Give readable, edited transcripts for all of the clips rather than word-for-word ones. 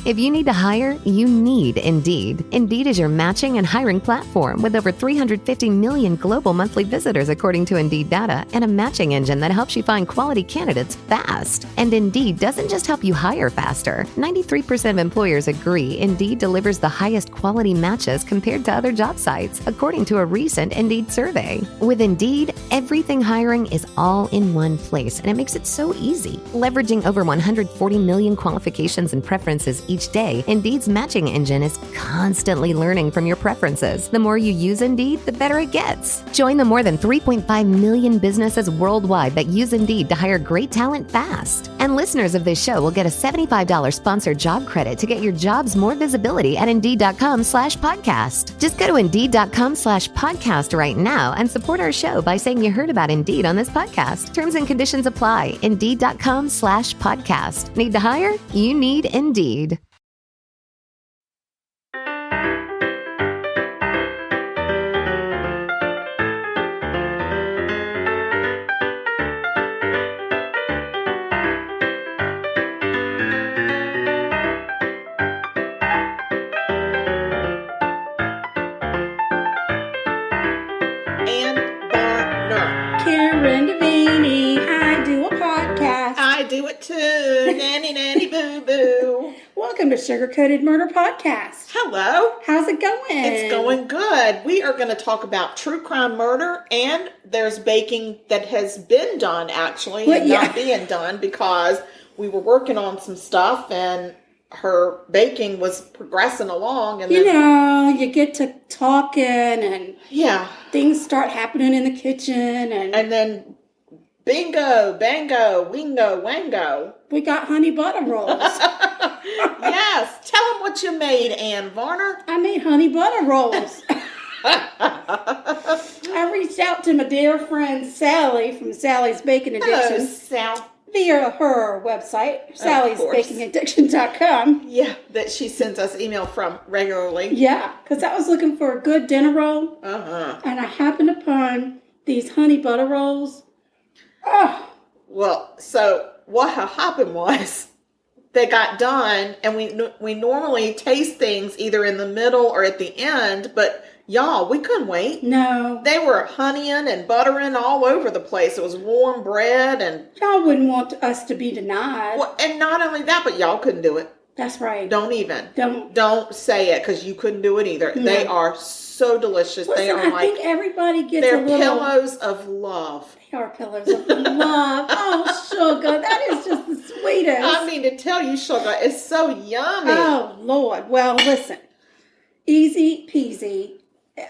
If you need to hire, you need Indeed. Indeed is your matching and hiring platform with over 350 million global monthly visitors according to Indeed data and a matching engine that helps you find quality candidates fast. And Indeed doesn't just help you hire faster. 93% of employers agree Indeed delivers the highest quality matches compared to other job sites, according to a recent Indeed survey. With Indeed, everything hiring is all in one place, and it makes it so easy. Leveraging over 140 million qualifications and preferences each day, Indeed's matching engine is constantly learning from your preferences. The more you use Indeed, the better it gets. Join the more than 3.5 million businesses worldwide that use Indeed to hire great talent fast. And listeners of this show will get a $75 sponsored job credit to get your jobs more visibility at Indeed.com/podcast. Just go to Indeed.com/podcast right now and support our show by saying you heard about Indeed on this podcast. Terms and conditions apply. Indeed.com/podcast. Need to hire? You need Indeed. Nanny boo boo. Welcome to Sugar Coated Murder Podcast. Hello. How's it going? It's going good. We are going to talk about true crime murder, and there's baking that has been done actually, and not being done because we were working on some stuff and her baking was progressing along, and you get to talking and things start happening in the kitchen, and then bingo, bango, wingo, wango. We got honey butter rolls. Yes. Tell them what you made, Ann Varner. I made honey butter rolls. I reached out to my dear friend Sally from Sally's Baking Addiction. Hello, Sal. Via her website, sallysbakingaddiction.com. Yeah, that she sends us email from regularly. Yeah, because I was looking for a good dinner roll. And I happened upon these honey butter rolls. Oh. Well, so what happened was they got done, and we normally taste things either in the middle or at the end, but y'all, we couldn't wait. No. They were honeying and buttering all over the place. It was warm bread, and y'all wouldn't want us to be denied. Well, and not only that, but y'all couldn't do it. That's right. Don't say it, because you couldn't do it either. No. They are so delicious. Listen, they are I think everybody gets they're a little... pillows of love. They are pillows of love. Oh, sugar, that is just the sweetest. I mean, to tell you, sugar, it's so yummy. Oh, Lord. Well, listen, easy peasy.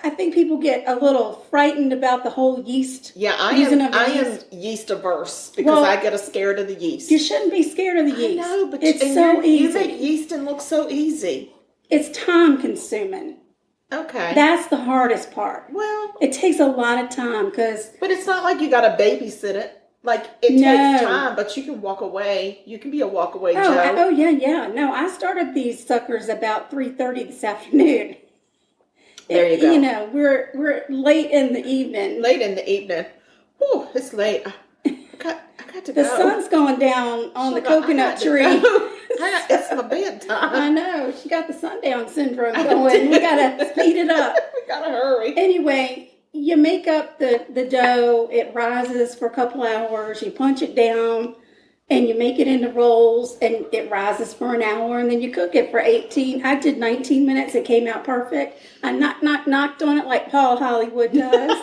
I think people get a little frightened about the whole yeast. Yeah, I am yeast averse because I get scared of the yeast. You shouldn't be scared of the yeast. I know, but it's so easy. You make yeast and look so easy. It's time consuming. Okay. That's the hardest part. Well, it takes a lot of time because... But it's not like you got to babysit it. Like, it takes time, but you can walk away. You can be a walk-away Joe. Oh, yeah. No, I started these suckers about 3:30 this afternoon. There you go. You know, we're late in the evening. Oh, it's late. I got to go. The sun's going down on the coconut tree. It's my bedtime. I know. She got the sundown syndrome going. We got to speed it up. We got to hurry. Anyway, you make up the dough. It rises for a couple hours. You punch it down. And you make it into rolls, and it rises for an hour, and then you cook it for 18. I did 19 minutes. It came out perfect. I knocked on it like Paul Hollywood does.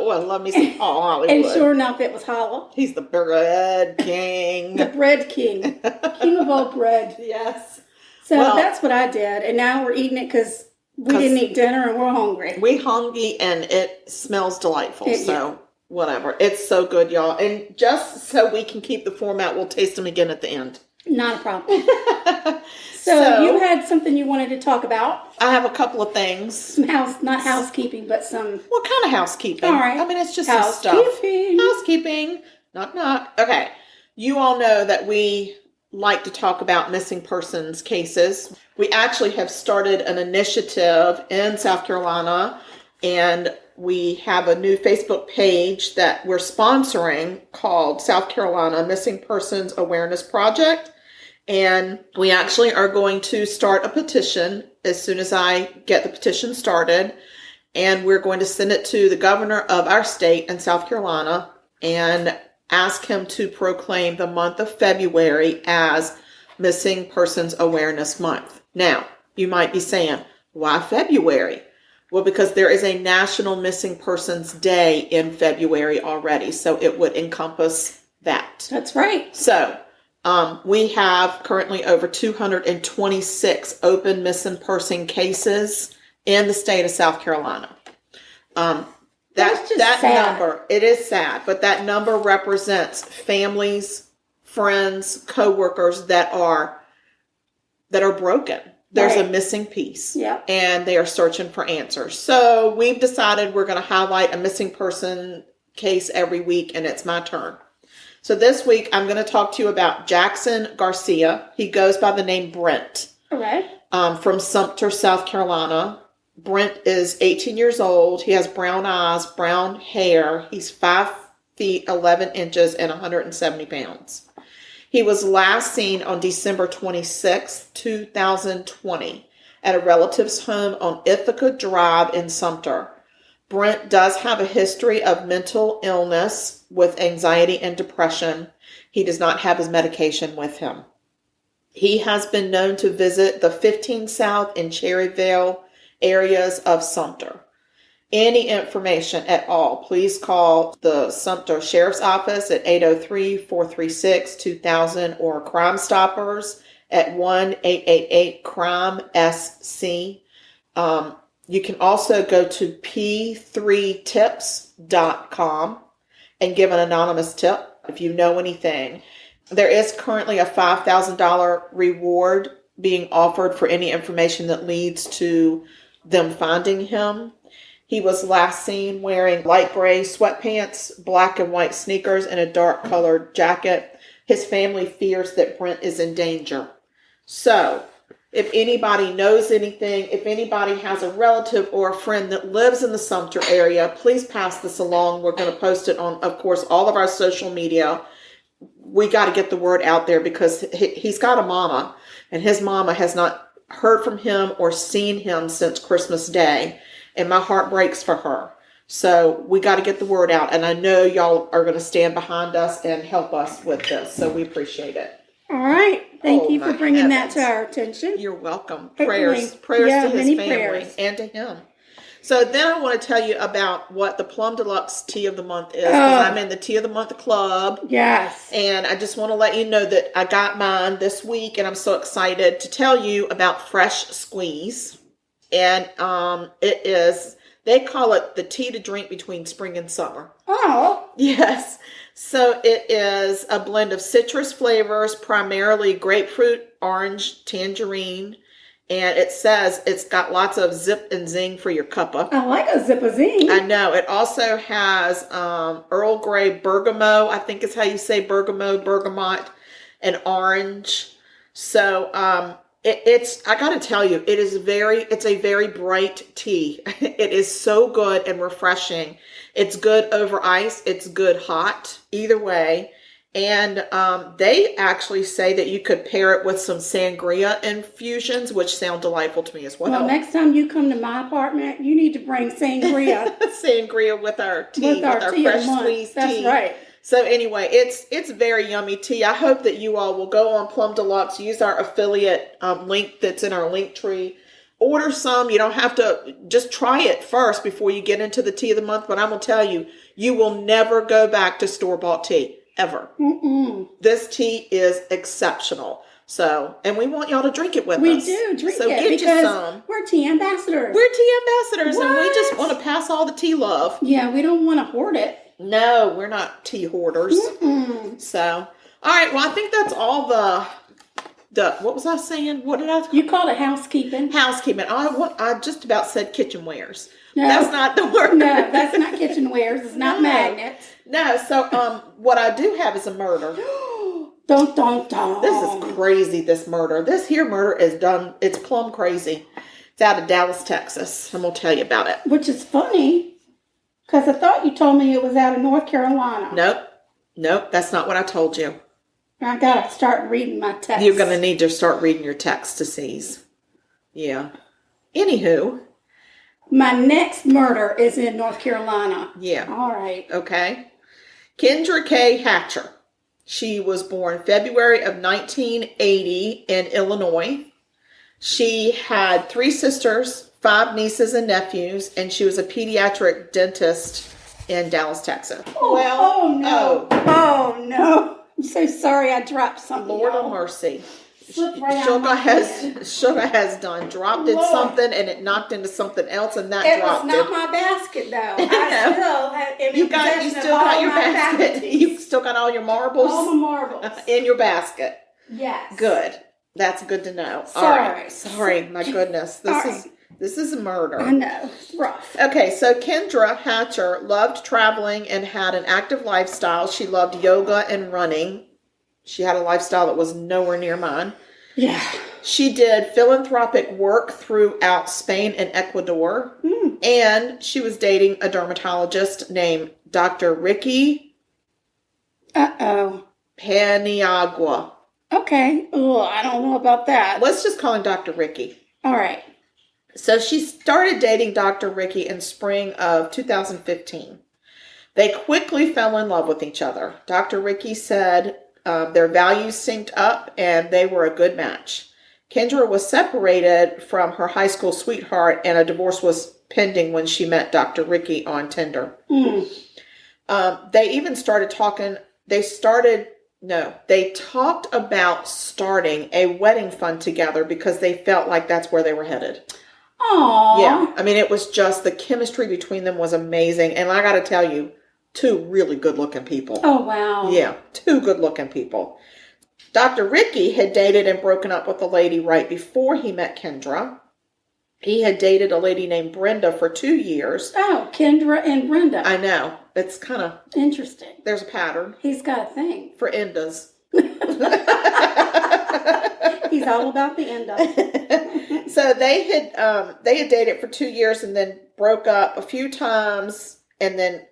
Well, let me see Paul Hollywood. And sure enough, it was hollow. He's the bread king. The bread king. King of all bread. Yes. So that's what I did. And now we're eating it because we didn't eat dinner, and we're hungry. We're hungry, and it smells delightful. Whatever. It's so good, y'all. And just so we can keep the format, we'll taste them again at the end. Not a problem. So you had something you wanted to talk about. I have a couple of things. Some not housekeeping, but some... What kind of housekeeping? All right. I mean, it's just some stuff. Housekeeping. Knock, knock. Okay. You all know that we like to talk about missing persons cases. We actually have started an initiative in South Carolina, and we have a new Facebook page that we're sponsoring called South Carolina Missing Persons Awareness Project. And we actually are going to start a petition as soon as I get the petition started. And we're going to send it to the governor of our state in South Carolina and ask him to proclaim the month of February as Missing Persons Awareness Month. Now, you might be saying, why February? Well, because there is a National Missing Persons Day in February already, so it would encompass that. That's right. So, we have currently over 226 open missing person cases in the state of South Carolina. That's just that sad. number, it is sad, but that number represents families, friends, co-workers that are broken. There's Right. a missing piece. Yeah. And they are searching for answers. So we've decided we're going to highlight a missing person case every week, and it's my turn. So this week, I'm going to talk to you about Jackson Garcia. He goes by the name Brent. Okay. From Sumter, South Carolina. Brent is 18 years old. He has brown eyes, brown hair. He's 5 feet, 11 inches, and 170 pounds. He was last seen on December 26, 2020, at a relative's home on Ithaca Drive in Sumter. Brent does have a history of mental illness with anxiety and depression. He does not have his medication with him. He has been known to visit the 15 South and Cherryvale areas of Sumter. Any information at all, please call the Sumter Sheriff's Office at 803-436-2000 or Crime Stoppers at 1-888-CRIME-SC. You can also go to p3tips.com and give an anonymous tip if you know anything. There is currently a $5,000 reward being offered for any information that leads to them finding him. He was last seen wearing light gray sweatpants, black and white sneakers, and a dark colored jacket. His family fears that Brent is in danger. So, if anybody knows anything, if anybody has a relative or a friend that lives in the Sumter area, please pass this along. We're going to post it on, of course, all of our social media. We got to get the word out there because he's got a mama, and his mama has not heard from him or seen him since Christmas Day. And my heart breaks for her. So we got to get the word out. And I know y'all are going to stand behind us and help us with this. So we appreciate it. All right. Thank you my for bringing that heavens. to our attention. You're welcome. Hopefully. Prayers Yeah, to his many family prayers. and to him. So then I want to tell you about what the Plum Deluxe Tea of the Month is. Because I'm in the Tea of the Month Club. Yes. And I just want to let you know that I got mine this week. And I'm so excited to tell you about Fresh Squeeze. And it is, they call it the tea to drink between spring and summer. Oh. Yes. So it is a blend of citrus flavors, primarily grapefruit, orange, tangerine. And it says it's got lots of zip and zing for your cuppa. I like a zip-a-zing. I know. It also has Earl Grey bergamot. I think is how you say bergamot, and orange. So it's I got to tell you, it's a very bright tea. It is so good and refreshing. It's good over ice. It's good hot. Either way. And they actually say that you could pair it with some sangria infusions, which sound delightful to me as well. Well, next time you come to my apartment, you need to bring sangria. Sangria with our tea, with our tea fresh of the month. squeezed That's tea. right. So anyway, it's very yummy tea. I hope that you all will go on Plum Deluxe, use our affiliate link that's in our link tree. Order some. You don't have to, just try it first before you get into the tea of the month. But I'm going to tell you, you will never go back to store-bought tea, ever. Mm-mm. This tea is exceptional. So, and we want y'all to drink it with We us. do drink so it get because you some. we're tea ambassadors. We're tea ambassadors, and we just What? want to pass all the tea love. Yeah, we don't want to hoard it. No, we're not tea hoarders. Mm-mm. So, all right. Well, I think that's all the what was I saying? What did I? You called it housekeeping. Housekeeping. I just about said kitchenwares. No. That's not the word. No, that's not kitchenwares. It's not No. magnets. No. So, what I do have is a murder. Dun, dun, dun. This is crazy. This murder. This here murder is done. It's plumb crazy. It's out of Dallas, Texas. I'm gonna tell you about it. Which is funny, because I thought you told me it was out of North Carolina. Nope. That's not what I told you. I gotta start reading my text. You're going to need to start reading your text to seize. Yeah. Anywho. My next murder is in North Carolina. Yeah. All right. Okay. Kendra K. Hatcher. She was born February of 1980 in Illinois. She had 3 sisters, 5 nieces and nephews, and she was a pediatric dentist in Dallas, Texas. Oh no. I'm so sorry I dropped something. Lord of mercy. Right Sugar has done dropped in something and it knocked into something else and that dropped it. It was not my basket though. I still have you still got your basket. Faculties. You still got all your marbles? All the marbles. In your basket. Yes. Good. That's good to know. Sorry. All right. Sorry, my goodness. This is a murder. I know. It's rough. Okay, so Kendra Hatcher loved traveling and had an active lifestyle. She loved yoga and running. She had a lifestyle that was nowhere near mine. Yeah. She did philanthropic work throughout Spain and Ecuador. And she was dating a dermatologist named Dr. Ricky Paniagua. Okay. Oh, I don't know about that. Let's just call him Dr. Ricky. All right. So she started dating Dr. Ricky in spring of 2015. They quickly fell in love with each other. Dr. Ricky said their values synced up and they were a good match. Kendra was separated from her high school sweetheart and a divorce was pending when she met Dr. Ricky on Tinder. They even started talking. They talked about starting a wedding fund together because they felt like that's where they were headed. Aww. Yeah. I mean, it was just the chemistry between them was amazing. And I got to tell you, 2 really good looking people. Oh, wow. Yeah. 2 good looking people. Dr. Ricky had dated and broken up with a lady right before he met Kendra. He had dated a lady named Brenda for 2 years. Oh, Kendra and Brenda. I know. It's kind of interesting. There's a pattern. He's got a thing. For endas. He's all about the enda. So they had dated for 2 years and then broke up a few times and then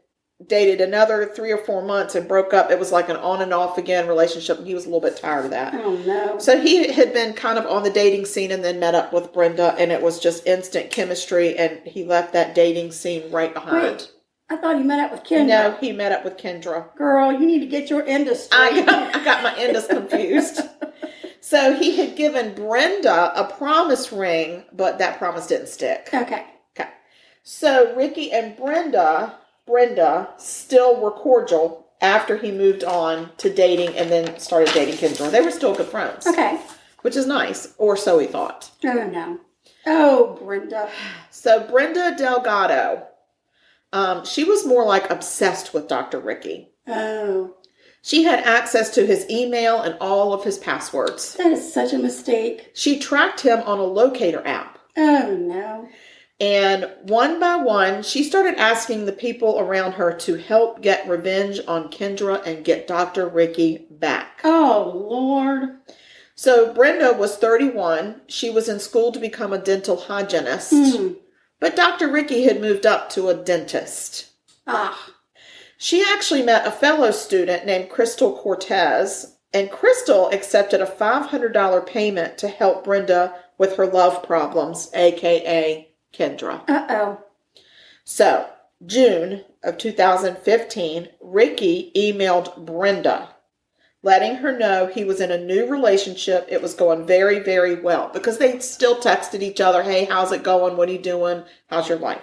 dated another 3 or 4 months and broke up. It was like an on and off again relationship. And he was a little bit tired of that. Oh no. So he had been kind of on the dating scene and then met up with Brenda and it was just instant chemistry and he left that dating scene right behind. Wait, I thought he met up with Kendra. No, he met up with Kendra. Girl, you need to get your endas straight. I got my endas confused. So he had given Brenda a promise ring, but that promise didn't stick. Okay. So Ricky and Brenda still were cordial after he moved on to dating and then started dating Kendra. They were still good friends. Okay. Which is nice, or so he thought. Oh, no. Oh, Brenda. So Brenda Delgado, she was more like obsessed with Dr. Ricky. Oh. She had access to his email and all of his passwords. That is such a mistake. She tracked him on a locator app. Oh, no. And one by one, she started asking the people around her to help get revenge on Kendra and get Dr. Ricky back. Oh, Lord. So Brenda was 31. She was in school to become a dental hygienist. But Dr. Ricky had moved up to a dentist. She actually met a fellow student named Crystal Cortez. And Crystal accepted a $500 payment to help Brenda with her love problems, a.k.a. Kendra. Uh-oh. So, June of 2015, Ricky emailed Brenda, letting her know he was in a new relationship. It was going very, very well because they still texted each other. Hey, how's it going? What are you doing? How's your life?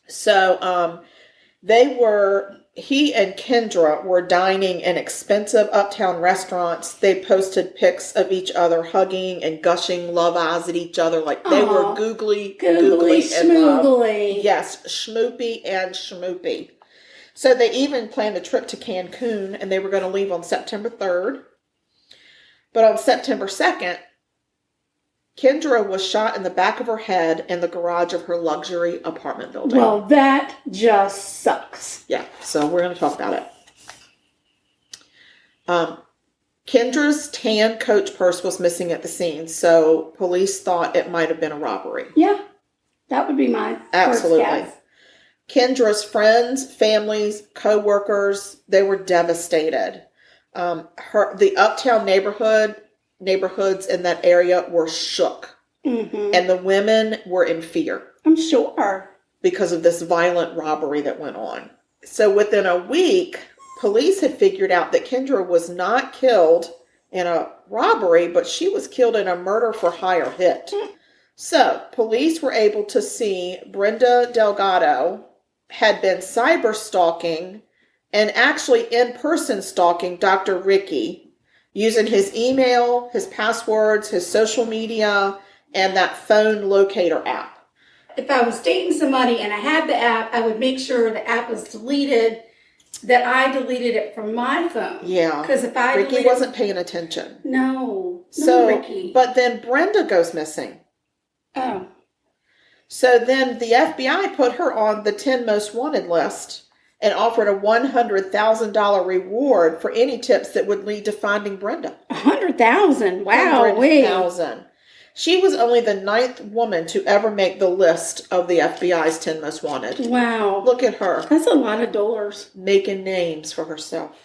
So, he and Kendra were dining in expensive uptown restaurants. They posted pics of each other hugging and gushing love eyes at each other. Like they were googly schmoogly. Yes, schmoopy and schmoopy. So they even planned a trip to Cancun and they were going to leave on September 3rd. But on September 2nd, Kendra was shot in the back of her head in the garage of her luxury apartment building. Well, that just sucks. Yeah, so we're going to talk about it. Kendra's tan Coach purse was missing at the scene, so police thought it might have been a robbery. Yeah, that would be my Absolutely. first guess. Kendra's friends, families, co-workers, they were devastated. The uptown neighborhoods in that area were shook. Mm-hmm. And the women were in fear. I'm sure. Because of this violent robbery that went on. So within a week, police had figured out that Kendra was not killed in a robbery, but she was killed in a murder for hire hit. So police were able to see Brenda Delgado had been cyber stalking and actually in-person stalking Dr. Ricky using his email, his passwords, his social media, and that phone locator app. If I was dating somebody and I had the app, I would make sure the app was deleted, that I deleted it from my phone. Yeah. Because if I Ricky wasn't paying attention. No. So, Ricky. But then Brenda goes missing. Oh. So then the FBI put her on the 10 most wanted list and offered a $100,000 reward for any tips that would lead to finding Brenda. $100,000? Wow. $100,000. She was only the 9th woman to ever make the list of the FBI's 10 most wanted. Wow. Look at her. That's a lot of dollars. Making names for herself.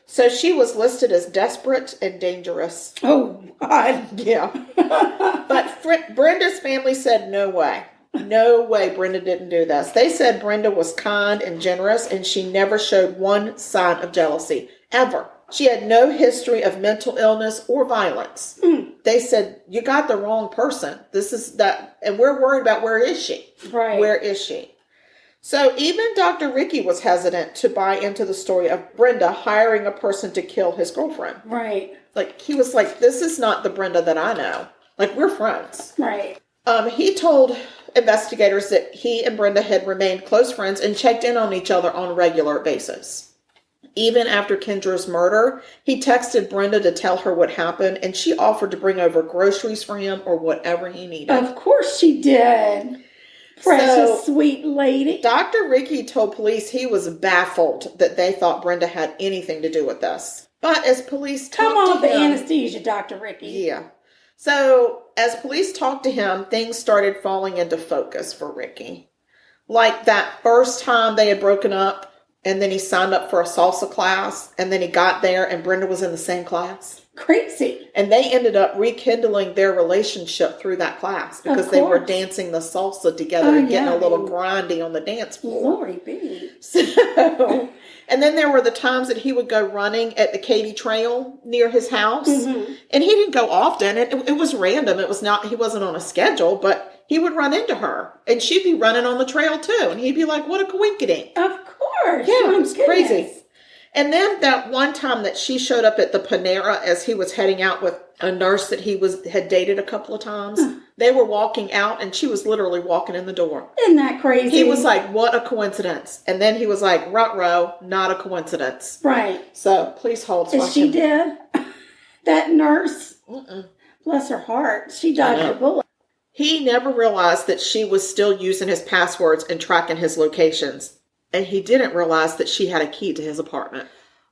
So she was listed as desperate and dangerous. Oh, God. Yeah. But Brenda's family said, no way. No way Brenda didn't do this. They said Brenda was kind and generous, and she never showed one sign of jealousy. Ever. She had no history of mental illness or violence. They said, you got the wrong person. This is that, and we're worried about where is she? Right. Where is she? So even Dr. Ricky was hesitant to buy into the story of Brenda hiring a person to kill his girlfriend. Right. Like, he was like, this is not the Brenda that I know. Like, we're friends. Right. He told investigators that he and Brenda had remained close friends and checked in on each other on a regular basis. Even after Kendra's murder, he texted Brenda to tell her what happened, and she offered to bring over groceries for him or whatever he needed. Of course she did. Precious, sweet lady. Dr. Ricky told police he was baffled that they thought Brenda had anything to do with this. But as police Come talked off to the him, anesthesia, Dr. Ricky. Yeah. So as police talked to him, things started falling into focus for Ricky. Like that first time they had broken up, and then he signed up for a salsa class, and then he got there and Brenda was in the same class. Crazy. And they ended up rekindling their relationship through that class because they were dancing the salsa together and getting a little grindy on the dance floor. Glory be. So, and then there were the times that he would go running at the Katy Trail near his house. Mm-hmm. And he didn't go often. It was random. It was not, he wasn't on a schedule, but he would run into her. And she'd be running on the trail too. And he'd be like, what a coinkydink. Of course. Yeah, it was crazy. And then that one time that she showed up at the Panera as he was heading out with a nurse that he had dated a couple of times. They were walking out and she was literally walking in the door. Isn't that crazy? He was like, what a coincidence. And then he was like, ruh-roh, not a coincidence. Right. So please hold. Is she dead? That nurse? Bless her heart. She dodged a bullet. He never realized that she was still using his passwords and tracking his locations. And he didn't realize that she had a key to his apartment.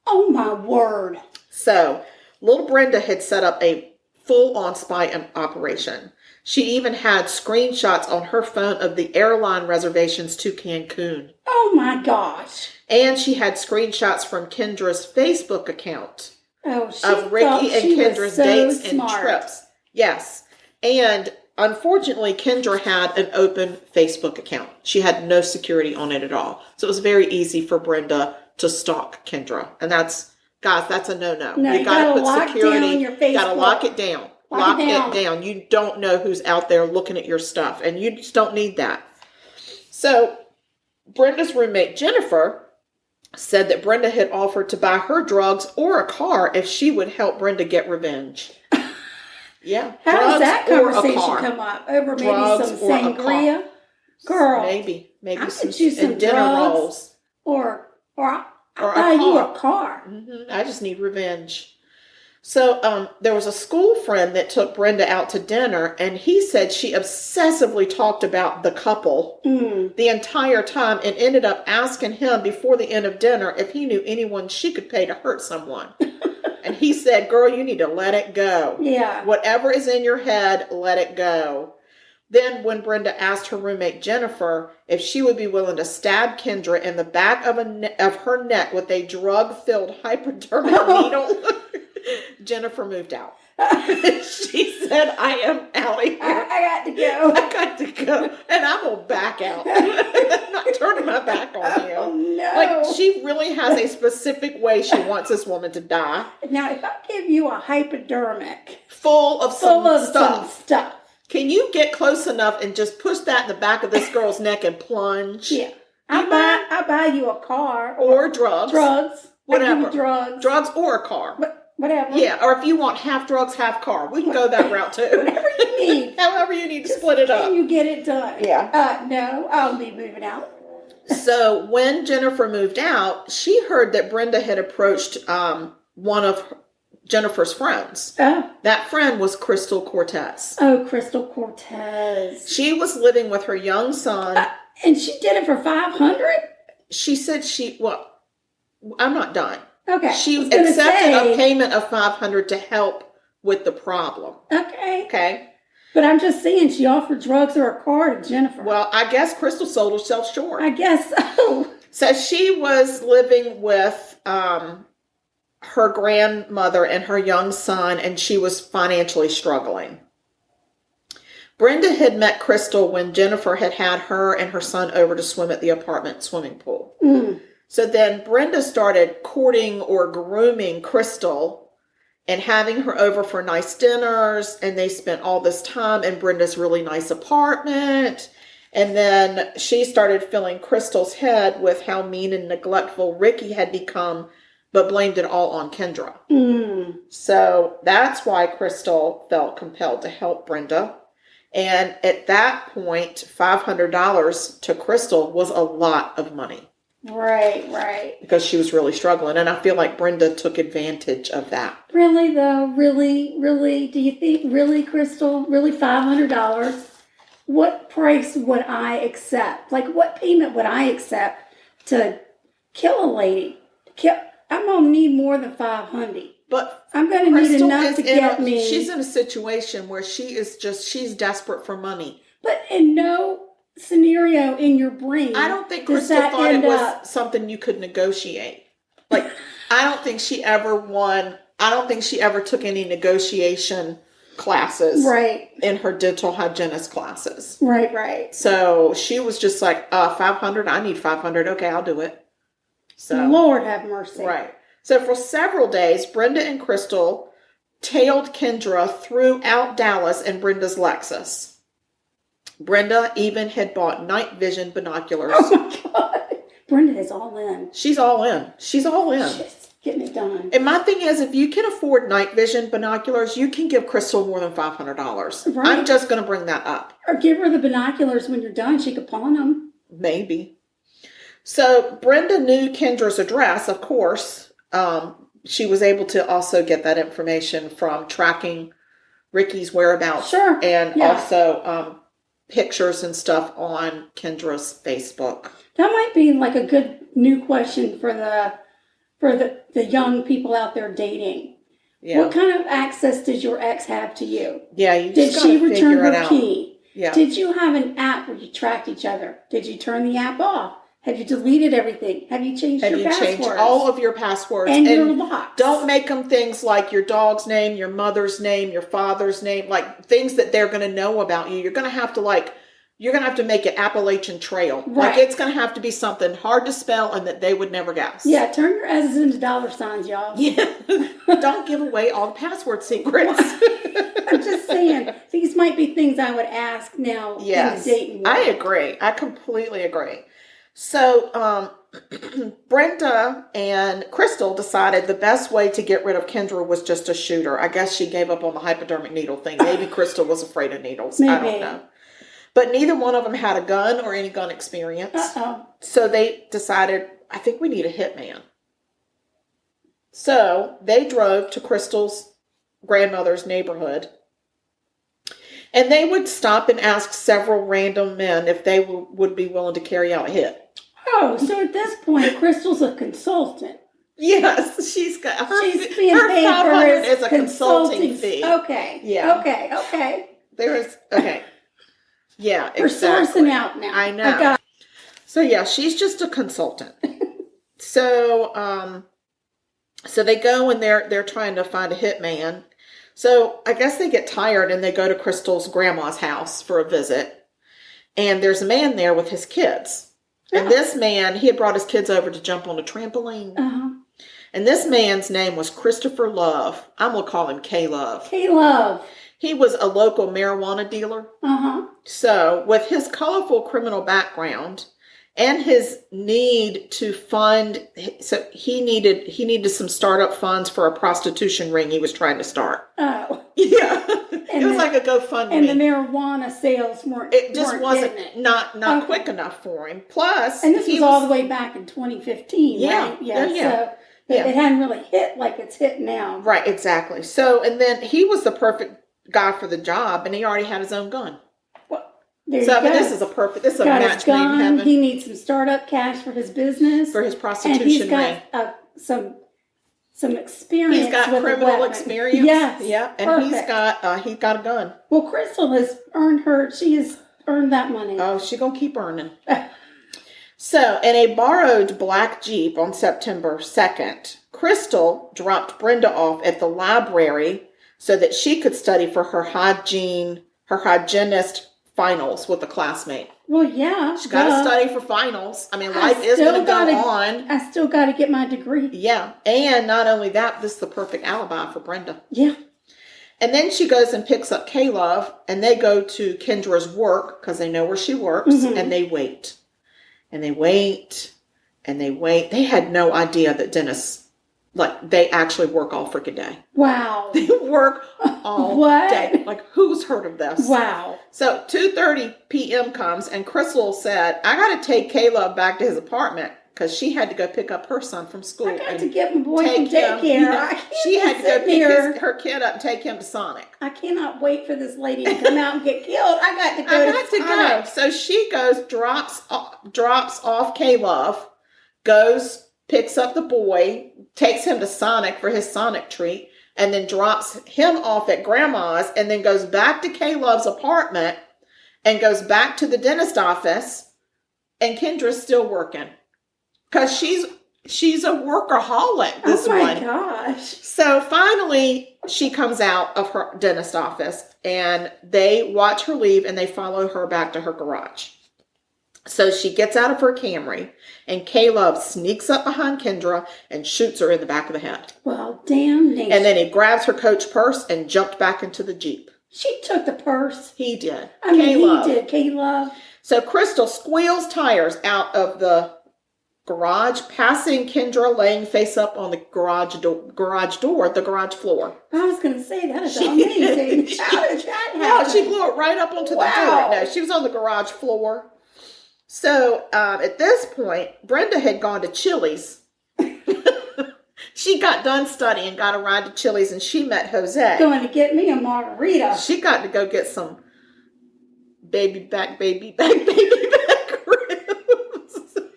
Oh, my word. So, little Brenda had set up a full-on spy operation. She even had screenshots on her phone of the airline reservations to Cancun. Oh, my gosh. And she had screenshots from Kendra's Facebook account of Ricky and Kendra's dates and trips. Yes. And unfortunately, Kendra had an open Facebook account. She had no security on it at all. So it was very easy for Brenda to stalk Kendra. And that's a no-no. No, you gotta put security. You gotta lock it down. Lock it down. You don't know who's out there looking at your stuff. And you just don't need that. So Brenda's roommate, Jennifer, said that Brenda had offered to buy her drugs or a car if she would help Brenda get revenge. Yeah. How does that conversation come up? Over maybe some sangria? Girl. Maybe some dinner rolls. Or I'll buy you a car. Mm-hmm. I just need revenge. So there was a school friend that took Brenda out to dinner, and he said she obsessively talked about the couple the entire time and ended up asking him before the end of dinner if he knew anyone she could pay to hurt someone. And he said, girl, you need to let it go. Yeah. Whatever is in your head, let it go. Then when Brenda asked her roommate Jennifer if she would be willing to stab Kendra in the back of her neck with a drug-filled hypodermic needle, Jennifer moved out. She said, I am out of here. I got to go. I got to go. And I'm going to back out. I'm not turning my back on you. Oh, no. Like, she really has a specific way she wants this woman to die. Now, if I give you a hypodermic Full of some stuff. stuff. Can you get close enough and just push that in the back of this girl's neck and plunge? Yeah. I buy you a car. Or drugs. Drugs. Whatever. I give you drugs. Drugs or a car. Whatever. Yeah, or if you want half drugs, half car. We can go that route too. Whatever you need. However you need to split it up. Can you get it done? Yeah. No, I'll be moving out. So when Jennifer moved out, she heard that Brenda had approached one of Jennifer's friends. Oh. That friend was Crystal Cortez. Oh, Crystal Cortez. She was living with her young son. And she did it for $500? She said I'm not done. Okay. She accepted a payment of $500 to help with the problem. Okay. Okay. But I'm just saying, she offered drugs or a car to Jennifer. Well, I guess Crystal sold herself short. I guess so. So she was living with her grandmother and her young son, and she was financially struggling. Brenda had met Crystal when Jennifer had her and her son over to swim at the apartment swimming pool. Mm. So then Brenda started courting or grooming Crystal and having her over for nice dinners. And they spent all this time in Brenda's really nice apartment. And then she started filling Crystal's head with how mean and neglectful Ricky had become, but blamed it all on Kendra. Mm. So that's why Crystal felt compelled to help Brenda. And at that point, $500 to Crystal was a lot of money. Right. Because she was really struggling. And I feel like Brenda took advantage of that. Really, though? Really? Do you think, really, Crystal? Really, $500? What price would I accept? Like, what payment would I accept to kill a lady? I'm going to need more than $500. But I'm going to need enough to get me. She's in a situation where she's desperate for money. But in no scenario in your brain, I don't think Crystal thought it was something you could negotiate. Like, I don't think she ever took any negotiation classes. Right. In her dental hygienist classes. Right. So she was just like, $500, I need $500. Okay, I'll do it. So Lord have mercy. Right. So for several days, Brenda and Crystal tailed Kendra throughout Dallas in Brenda's Lexus. Brenda even had bought night vision binoculars. Oh my God. Brenda is all in. She's all in. She's getting it done. And my thing is, if you can afford night vision binoculars, you can give Crystal more than $500. Right. I'm just going to bring that up. Or give her the binoculars when you're done. She could pawn them. Maybe. So Brenda knew Kendra's address, of course. She was able to also get that information from tracking Ricky's whereabouts. Sure. And also pictures and stuff on Kendra's Facebook. That might be like a good new question for the young people out there dating. Yeah. What kind of access did your ex have to you? Yeah, you did she return her key? Yeah. Did you have an app where you tracked each other? Did you turn the app off? Have you deleted everything? Have you changed your passwords? Changed all of your passwords? And your locks. Don't make them things like your dog's name, your mother's name, your father's name, like things that they're going to know about you. You're going to have to make it Appalachian Trail. Right. Like it's going to have to be something hard to spell and that they would never guess. Yeah, turn your S's into dollar signs, y'all. Yeah. Don't give away all the password secrets. I'm just saying, these might be things I would ask now in the dating world. I agree. I completely agree. So, Brenda and Crystal decided the best way to get rid of Kendra was just to shoot her. I guess she gave up on the hypodermic needle thing. Maybe Crystal was afraid of needles. Maybe. I don't know. But neither one of them had a gun or any gun experience. Uh-oh. So they decided, I think we need a hitman. So they drove to Crystal's grandmother's neighborhood. And they would stop and ask several random men if they would be willing to carry out a hit. Oh, so at this point, Crystal's a consultant. Yes, she's got she's being her paid for $500 is a consulting fee. Okay. Yeah. Okay. Okay. Yeah, We're exactly. sourcing out now. I know. So yeah, she's just a consultant. So, so they go and they're trying to find a hitman. So I guess they get tired and they go to Crystal's grandma's house for a visit. And there's a man there with his kids. And this man, he had brought his kids over to jump on a trampoline. Uh-huh. And this man's name was Christopher Love. I'm going to call him K-Love. K-Love. He was a local marijuana dealer. Uh-huh. So with his colorful criminal background and his need to fund, so he needed some startup funds for a prostitution ring he was trying to start. Oh. Yeah. It was like a GoFundMe. And the marijuana sales weren't. It just wasn't it. quick enough for him. Plus, and this was all the way back in 2015, yeah, right? Yeah. So it hadn't really hit like it's hit now. Right, exactly. So, and then he was the perfect guy for the job, and he already had his own gun. Well, there you so, go. This is a match made in heaven. He needs some startup cash for his business. For his prostitution and he's ring. got some experience. He's got with criminal experience. Yes. Yeah. And perfect. he's got a gun. Well, Crystal has earned that money. Oh, she's going to keep earning. So, in a borrowed black Jeep on September 2nd, Crystal dropped Brenda off at the library so that she could study for her hygienist finals with a classmate. Well, yeah. She's got to study for finals. I mean, life is going to go on. I still got to get my degree. Yeah. And not only that, this is the perfect alibi for Brenda. Yeah. And then she goes and picks up K-Love, and they go to Kendra's work because they know where she works, and they wait. And they wait, and they wait. They had no idea that dentists, they actually work all freaking day. Wow. They work all day. Like, who's heard of this? Wow. So 2:30 p.m. comes, and Crystal said, I got to take K-Love back to his apartment because she had to go pick up her son from school. I got to get my boy from daycare. She had to go pick her kid up and take him to Sonic. I cannot wait for this lady to come out and get killed. I got to go. So she goes, drops off K-Love, goes, picks up the boy, takes him to Sonic for his Sonic treat, and then drops him off at Grandma's, and then goes back to K-Love's apartment and goes back to the dentist office, and Kendra's still working. Because she's a workaholic, this one. Oh my gosh. So finally, she comes out of her dentist office, and they watch her leave, and they follow her back to her garage. So she gets out of her Camry, and K-Love sneaks up behind Kendra and shoots her in the back of the head. Well, damn. And then he grabs her Coach purse and jumped back into the Jeep. She took the purse. He did. He did. K-Love. So Crystal squeals tires out of the garage, passing Kendra laying face up on the garage door, the garage floor. I was going to say, that is amazing. How did that happen? No, she blew it right up onto the door. No, she was on the garage floor. So at this point, Brenda had gone to Chili's. She got done studying, got a ride to Chili's, and she met Jose. Going to get me a margarita. She got to go get some baby back ribs.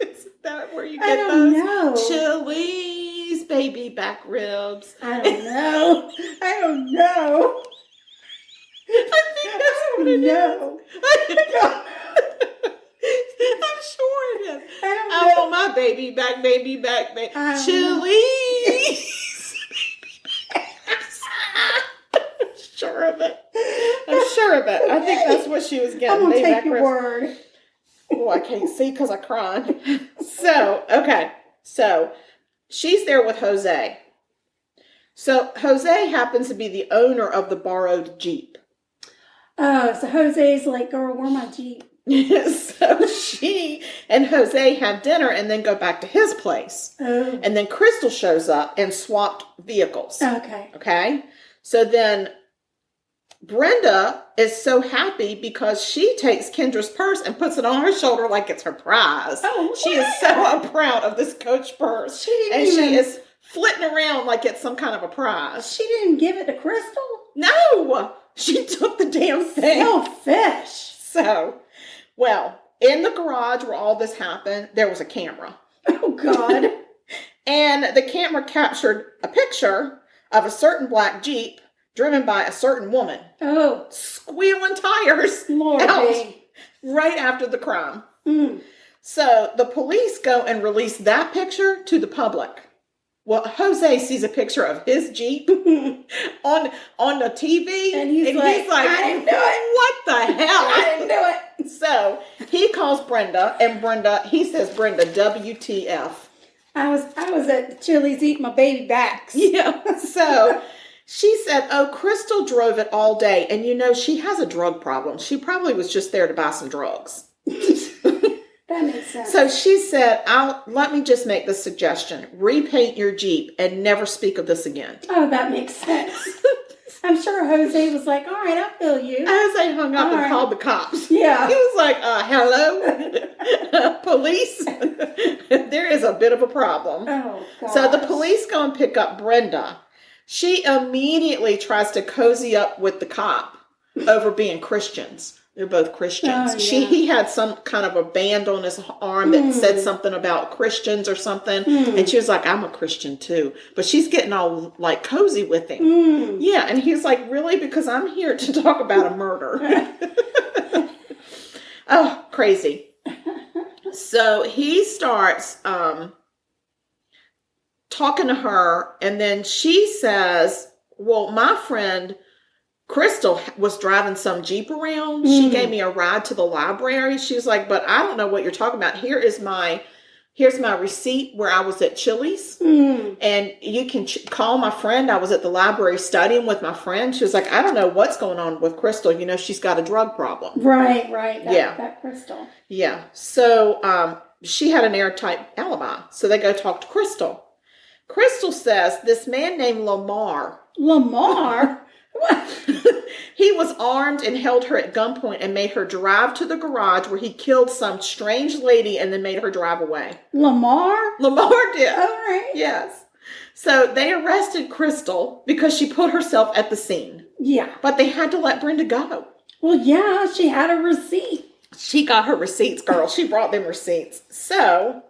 Is that where you get those? I don't know. Chili's baby back ribs. I don't know. I think that's what it is. I'm sure it is. I want my baby back. Chili's. I'm sure of it. I think that's what she was getting. I'm going to take your word. Oh, I can't see because I cried. So, okay. So, she's there with Jose. So, Jose happens to be the owner of the borrowed Jeep. Oh, so Jose's like, girl, where my Jeep? So she and Jose have dinner and then go back to his place. Oh. And then Crystal shows up and swapped vehicles. Okay. So then Brenda is so happy because she takes Kendra's purse and puts it on her shoulder like it's her prize. Oh, she is so proud of this Coach purse. She is flitting around like it's some kind of a prize. She didn't give it to Crystal? No. She took the damn thing. Selfish. So, well, in the garage where all this happened, there was a camera. Oh, God. And the camera captured a picture of a certain black Jeep driven by a certain woman. Oh. Squealing tires Lord, right after the crime. Mm. So the police go and release that picture to the public. Well, Jose sees a picture of his Jeep on the TV, and he's like, I didn't do it. What the hell? I didn't do it. So he calls Brenda, and he says, Brenda, WTF. I was at Chili's eating my baby backs. Yeah. So she said, oh, Crystal drove it all day. And she has a drug problem. She probably was just there to buy some drugs. That makes sense. So she said, let me just make this suggestion. Repaint your Jeep and never speak of this again. Oh, that makes sense. I'm sure Jose was like, all right, I'll feel you. Jose hung up and called the cops. Yeah. He was like, hello, police. There is a bit of a problem. Oh, gosh. So the police go and pick up Brenda. She immediately tries to cozy up with the cop over being Christians. They're both Christians. Oh, yeah. He had some kind of a band on his arm that said something about Christians or something. And she was like, I'm a Christian too. But she's getting all like cozy with him. Yeah. And he's like, really? Because I'm here to talk about a murder. Oh, crazy. So he starts talking to her. And then she says, well, my friend Crystal was driving some Jeep around. She gave me a ride to the library. She was like, but I don't know what you're talking about. Here's my receipt where I was at Chili's. And you can call my friend. I was at the library studying with my friend. She was like, I don't know what's going on with Crystal. She's got a drug problem. Right. That Crystal. Yeah. So she had an airtight alibi. So they go talk to Crystal. Crystal says this man named Lamar. Lamar? What? He was armed and held her at gunpoint and made her drive to the garage where he killed some strange lady and then made her drive away. Lamar? Lamar did. All right. Yes. So they arrested Crystal because she put herself at the scene. Yeah. But they had to let Brenda go. Well, yeah, she had a receipt. She got her receipts, girl. She brought them receipts. So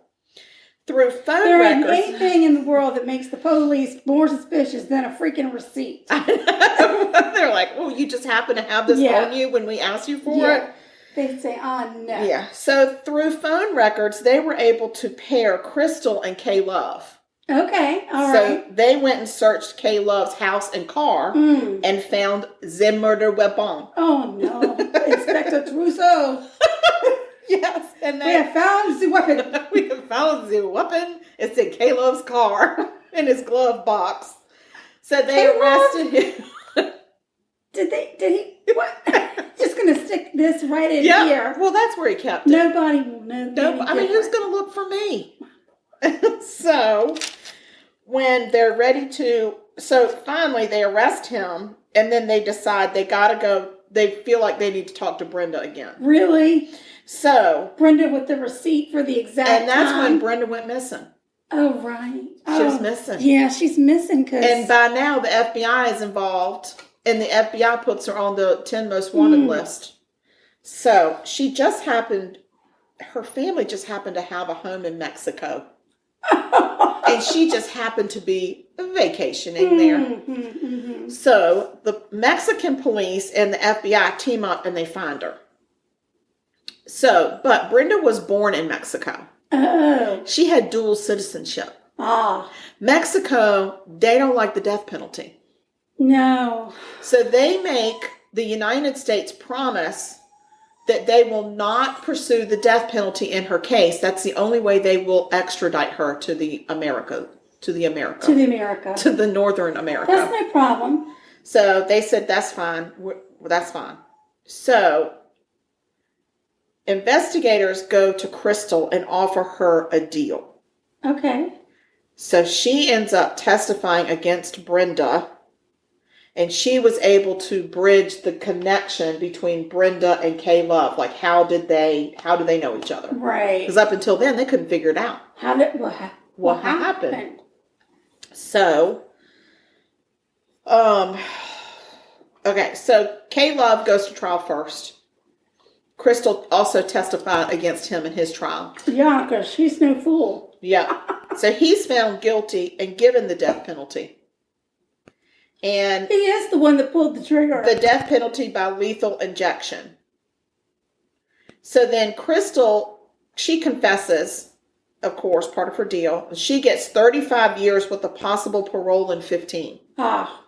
through phone there records. ain't anything in the world that makes the police more suspicious than a freaking receipt. They're like, oh, you just happen to have this on you when we asked you for it? They'd say, oh, no. Yeah. So through phone records, they were able to pair Crystal and Kay Love. Okay. All right. So they went and searched Kay Love's house and car and found the murder weapon. Oh, no. Inspector Trousseau. Yes. And we have found the weapon. We have found the weapon. It's in Kay Love's car in his glove box. So they arrested him. Did he? What? Just going to stick this right in here. Well, that's where he kept it. Nobody will know. Who's going to look for me? So when they're ready to, finally they arrest him, and then they decide they got to go. They feel like they need to talk to Brenda again. Really? So Brenda with the receipt for the exact and that's time. when Brenda went missing. Oh, right. She was missing. Yeah, she's missing. And by now the FBI is involved, and the FBI puts her on the 10 most wanted list. So her family just happened to have a home in Mexico. And she just happened to be vacationing there. So the Mexican police and the FBI team up and they find her. So, but Brenda was born in Mexico. Oh. She had dual citizenship. Ah. Mexico, they don't like the death penalty. No. So they make the United States promise that they will not pursue the death penalty in her case. That's the only way they will extradite her to the America. To the Northern America. That's no problem. So they said, that's fine. That's fine. So investigators go to Crystal and offer her a deal. Okay. So she ends up testifying against Brenda, and she was able to bridge the connection between Brenda and Kay Love. Like, how do they know each other? Right. Because up until then, they couldn't figure it out. What happened? So, okay, so Kay Love goes to trial first. Crystal also testified against him in his trial. Yeah, because she's no fool. Yeah. So he's found guilty and given the death penalty. And he is the one that pulled the trigger. The death penalty by lethal injection. So then Crystal, she confesses, of course, part of her deal. She gets 35 years with a possible parole in 15. Ah.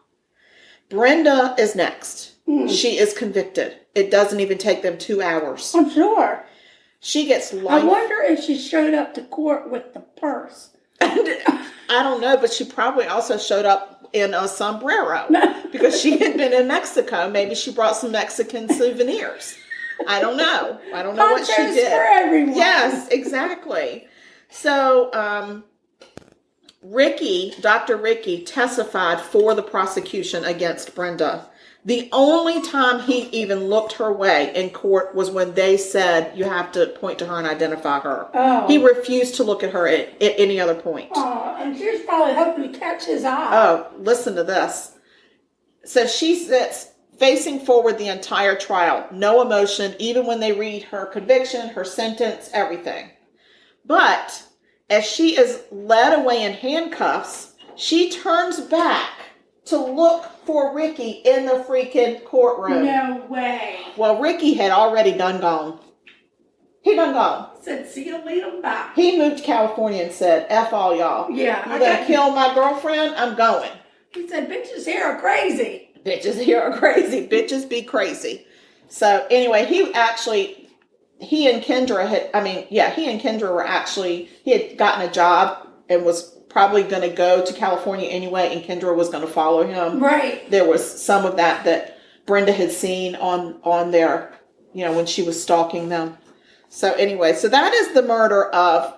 Brenda is next. She is convicted. It doesn't even take them 2 hours. I'm sure. She gets life. I wonder if she showed up to court with the purse. I don't know, but she probably also showed up in a sombrero because she had been in Mexico. Maybe she brought some Mexican souvenirs. I don't know. I don't know what she did. For everyone. Yes, exactly. So, Dr. Ricky testified for the prosecution against Brenda. The only time he even looked her way in court was when they said you have to point to her and identify her. Oh. He refused to look at her at any other point. Oh, and she was probably hoping to catch his eye. Oh, listen to this. So she sits facing forward the entire trial. No emotion, even when they read her conviction, her sentence, everything. But as she is led away in handcuffs, she turns back to look for Ricky in the freaking courtroom. No way. Well, Ricky had already done gone. He done gone. Said, see you later, bye. He moved to California and said, F all y'all. Yeah. You're going to kill my girlfriend? I'm going. He said, bitches here are crazy. Bitches here are crazy. Bitches be crazy. So anyway, he and Kendra were actually, he had gotten a job and was probably going to go to California anyway, and Kendra was going to follow him. Right. There was some of that Brenda had seen on their, when she was stalking them. So anyway, so that is the murder of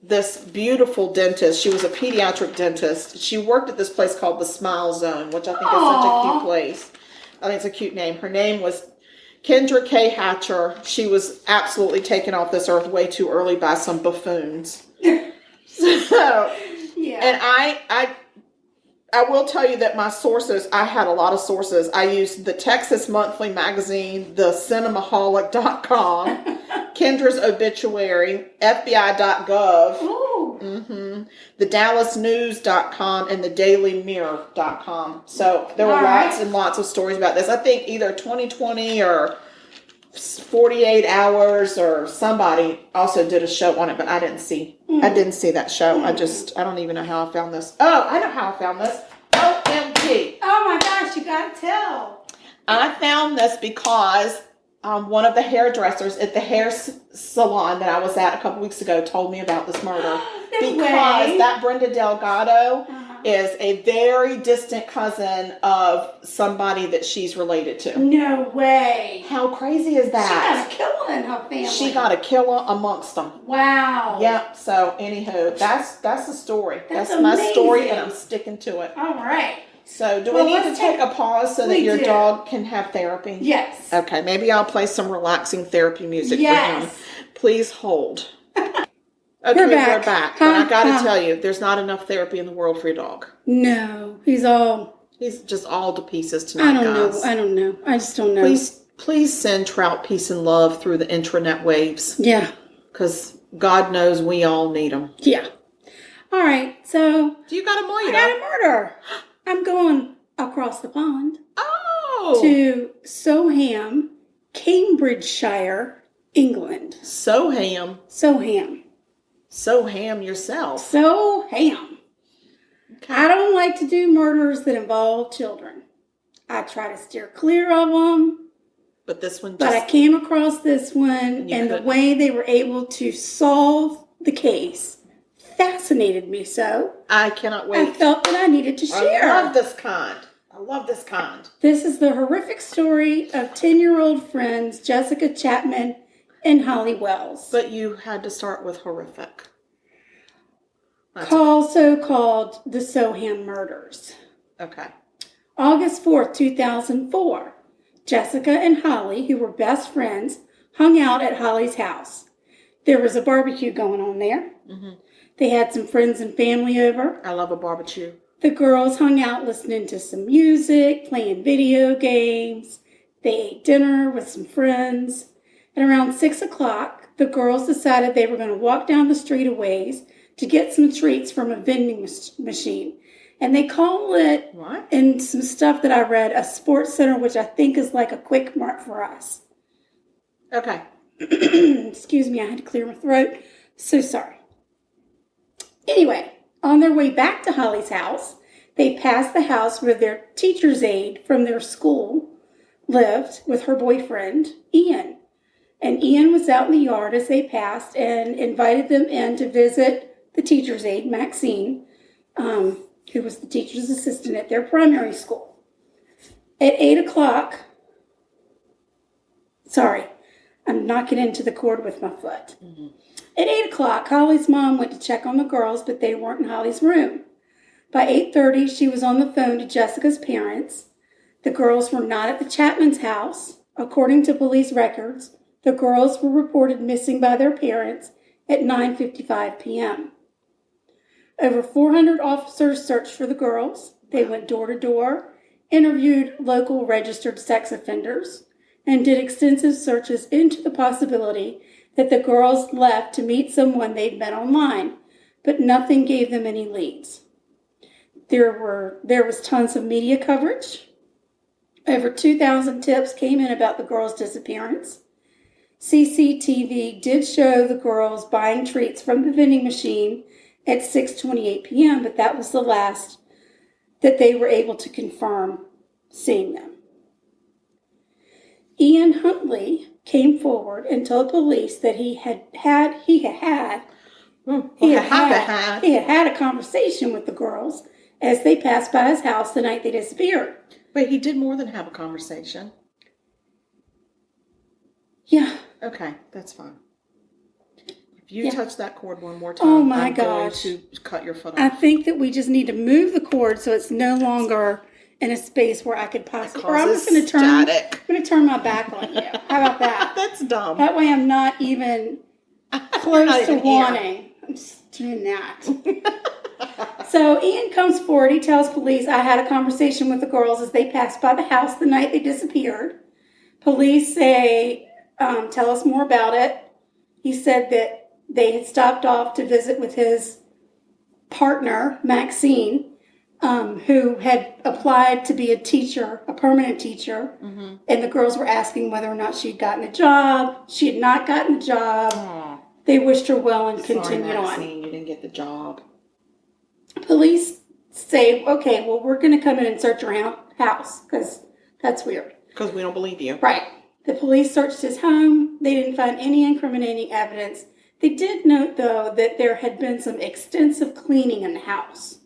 this beautiful dentist. She was a pediatric dentist. She worked at this place called the Smile Zone, which I think is such a cute place. I think it's a cute name. Her name was Kendra K. Hatcher. She was absolutely taken off this earth way too early by some buffoons. So, yeah. And I will tell you that my sources, I had a lot of sources. I used the Texas Monthly Magazine, the Cinemaholic.com, Kendra's Obituary, FBI.gov, the DallasNews.com, and the DailyMirror.com. So there were lots and lots of stories about this. I think either 2020 or 48 Hours or somebody also did a show on it, but I didn't see that show. I don't even know how I found this. Oh, I know how I found this. OMG. Oh my gosh, you gotta tell. I found this because one of the hairdressers at the hair salon that I was at a couple weeks ago told me about this murder. Because that Brenda Delgado is a very distant cousin of somebody that she's related to. No way. How crazy is that? She got a killer in her family. She got a killer amongst them. Wow. Yep. So anywho, that's the story. That's amazing. My story, and I'm sticking to it. All right. So do we need to take a pause so that your dog can have therapy? Yes. Okay. Maybe I'll play some relaxing therapy music for him. Please hold. Okay, we're back. But I got to tell you, there's not enough therapy in the world for your dog. No, he's just all to pieces tonight, guys. I don't know. I just don't know. Please send Trout peace and love through the intranet waves. Yeah. Because God knows we all need them. Yeah. All right. So. Do you got a murder? I got a murder. I'm going across the pond. Oh. To Soham, Cambridgeshire, England. Soham. Yourself. Soham. Okay. I don't like to do murders that involve children. I try to steer clear of them. But this one But I came across this one, and the way they were able to solve the case fascinated me so. I cannot wait. I felt that I needed to share. I love this kind. This is the horrific story of 10-year-old friends Jessica Chapman and Holly Wells. But you had to start with horrific. Also called the Soham Murders. Okay. August 4th, 2004. Jessica and Holly, who were best friends, hung out at Holly's house. There was a barbecue going on there. Mm-hmm. They had some friends and family over. I love a barbecue. The girls hung out listening to some music, playing video games. They ate dinner with some friends. At around 6 o'clock, the girls decided they were going to walk down the street a ways to get some treats from a vending machine. And they call it, what? In some stuff that I read, a sports center, which I think is like a Quick Mart for us. Okay. Excuse me, I had to clear my throat. So sorry. Anyway, on their way back to Holly's house, they passed the house where their teacher's aide from their school lived with her boyfriend, Ian. And Ian was out in the yard as they passed and invited them in to visit the teacher's aide, Maxine, who was the teacher's assistant at their primary school. At 8 o'clock, sorry, I'm knocking into the cord with my foot. Mm-hmm. At 8 o'clock, Holly's mom went to check on the girls, but they weren't in Holly's room. By 8:30, she was on the phone to Jessica's parents. The girls were not at the Chapman's house. According to police records, the girls were reported missing by their parents at 9:55 p.m. Over 400 officers searched for the girls. They went door to door, interviewed local registered sex offenders, and did extensive searches into the possibility that the girls left to meet someone they'd met online, but nothing gave them any leads. There was tons of media coverage. Over 2,000 tips came in about the girls' disappearance. CCTV did show the girls buying treats from the vending machine at 6:28 p.m., but that was the last that they were able to confirm seeing them. Ian Huntley came forward and told police that he had had a conversation with the girls as they passed by his house the night they disappeared. Wait, he did more than have a conversation? Yeah. Okay, that's fine. If you touch that cord one more time, I'm going to cut your foot off. I think that we just need to move the cord so it's no longer in a space where I could possibly... Or I'm just going to turn my back on you. How about that? That's dumb. That way I'm not even close to wanting. I'm just doing that. So Ian comes forward. He tells police, I had a conversation with the girls as they passed by the house the night they disappeared. Police say, tell us more about it. He said that they had stopped off to visit with his partner, Maxine, who had applied to be a teacher, a permanent teacher. Mm-hmm. And the girls were asking whether or not she'd gotten a job. She had not gotten a job. Aww. They wished her well and continued on. Maxine, you didn't get the job. Police say, okay, well, we're going to come in and search your house because that's weird. Because we don't believe you. Right. The police searched his home. They didn't find any incriminating evidence. They did note, though, that there had been some extensive cleaning in the house.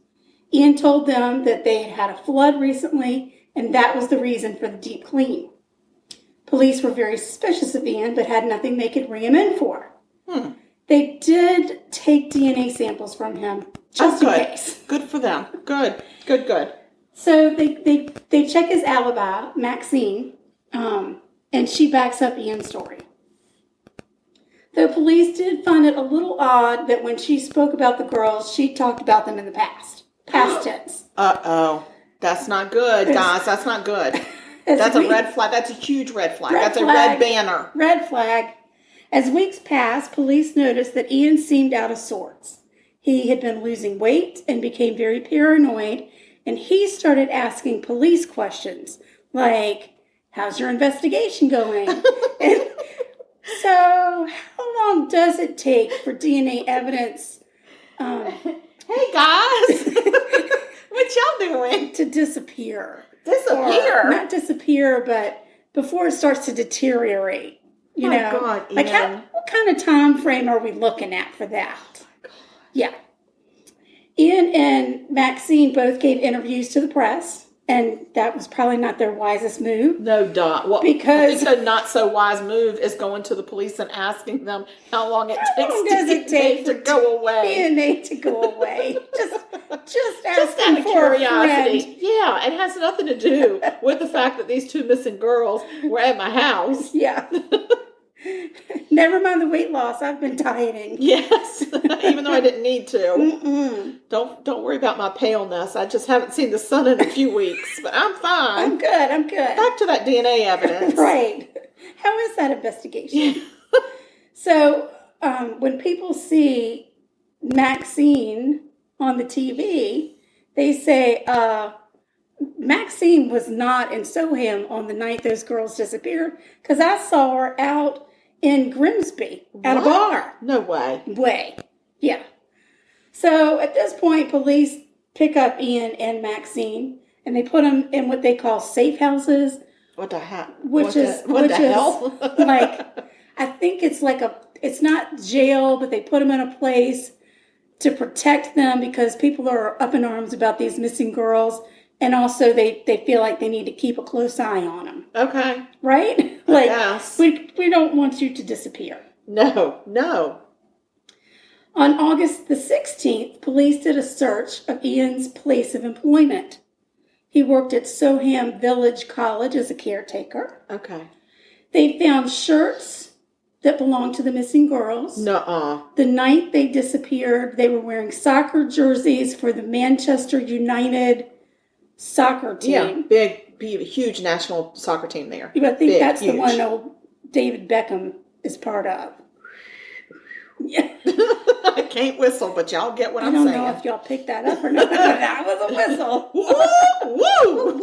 Ian told them that they had had a flood recently, and that was the reason for the deep clean. Police were very suspicious of Ian, but had nothing they could ring him in for. They did take DNA samples from him, just in case. Good for them. Good. So they check his alibi, Maxine, and she backs up Ian's story. The police did find it a little odd that when she spoke about the girls, she talked about them in the past tense. Uh-oh. That's not good, guys. That's not good. That's a red flag. That's a huge red flag. That's a red banner. Red flag. As weeks passed, police noticed that Ian seemed out of sorts. He had been losing weight and became very paranoid, and he started asking police questions like, how's your investigation going? And so, how long does it take for DNA evidence? Hey, guys. What y'all doing? To disappear. Disappear? Or not disappear, but before it starts to deteriorate. You know, God, like what kind of time frame are we looking at for that? Oh my God. Yeah. Ian and Maxine both gave interviews to the press, and that was probably not their wisest move. No doubt. Well, because I think the not so wise move is going to the police and asking them how long it takes to go away. DNA to go away. Just asking for curiosity. A friend. Yeah, it has nothing to do with the fact that these two missing girls were at my house. Yeah. Never mind the weight loss. I've been dieting. Yes, even though I didn't need to. Mm-mm. Don't worry about my paleness. I just haven't seen the sun in a few weeks, but I'm fine. I'm good. Back to that DNA evidence. Right. How is that investigation? Yeah. So when people see Maxine on the TV, they say, Maxine was not in Soham on the night those girls disappeared because I saw her out in Grimsby at a bar. No way. Yeah. So at this point, police pick up Ian and Maxine, and they put them in what they call safe houses. What the heck? What the hell? Like, I think it's like it's not jail, but they put them in a place to protect them because people are up in arms about these missing girls. And also they feel like they need to keep a close eye on them. Okay. Right? Like, yes. We don't want you to disappear. No. On August the 16th, police did a search of Ian's place of employment. He worked at Soham Village College as a caretaker. Okay. They found shirts that belonged to the missing girls. Nuh-uh. The night they disappeared, they were wearing soccer jerseys for the Manchester United soccer team. Yeah, big, huge national soccer team there. I think that's huge. The one old David Beckham is part of. Yeah. I can't whistle, but y'all get what I'm saying. I don't know if y'all picked that up or not. That was a whistle. Woo!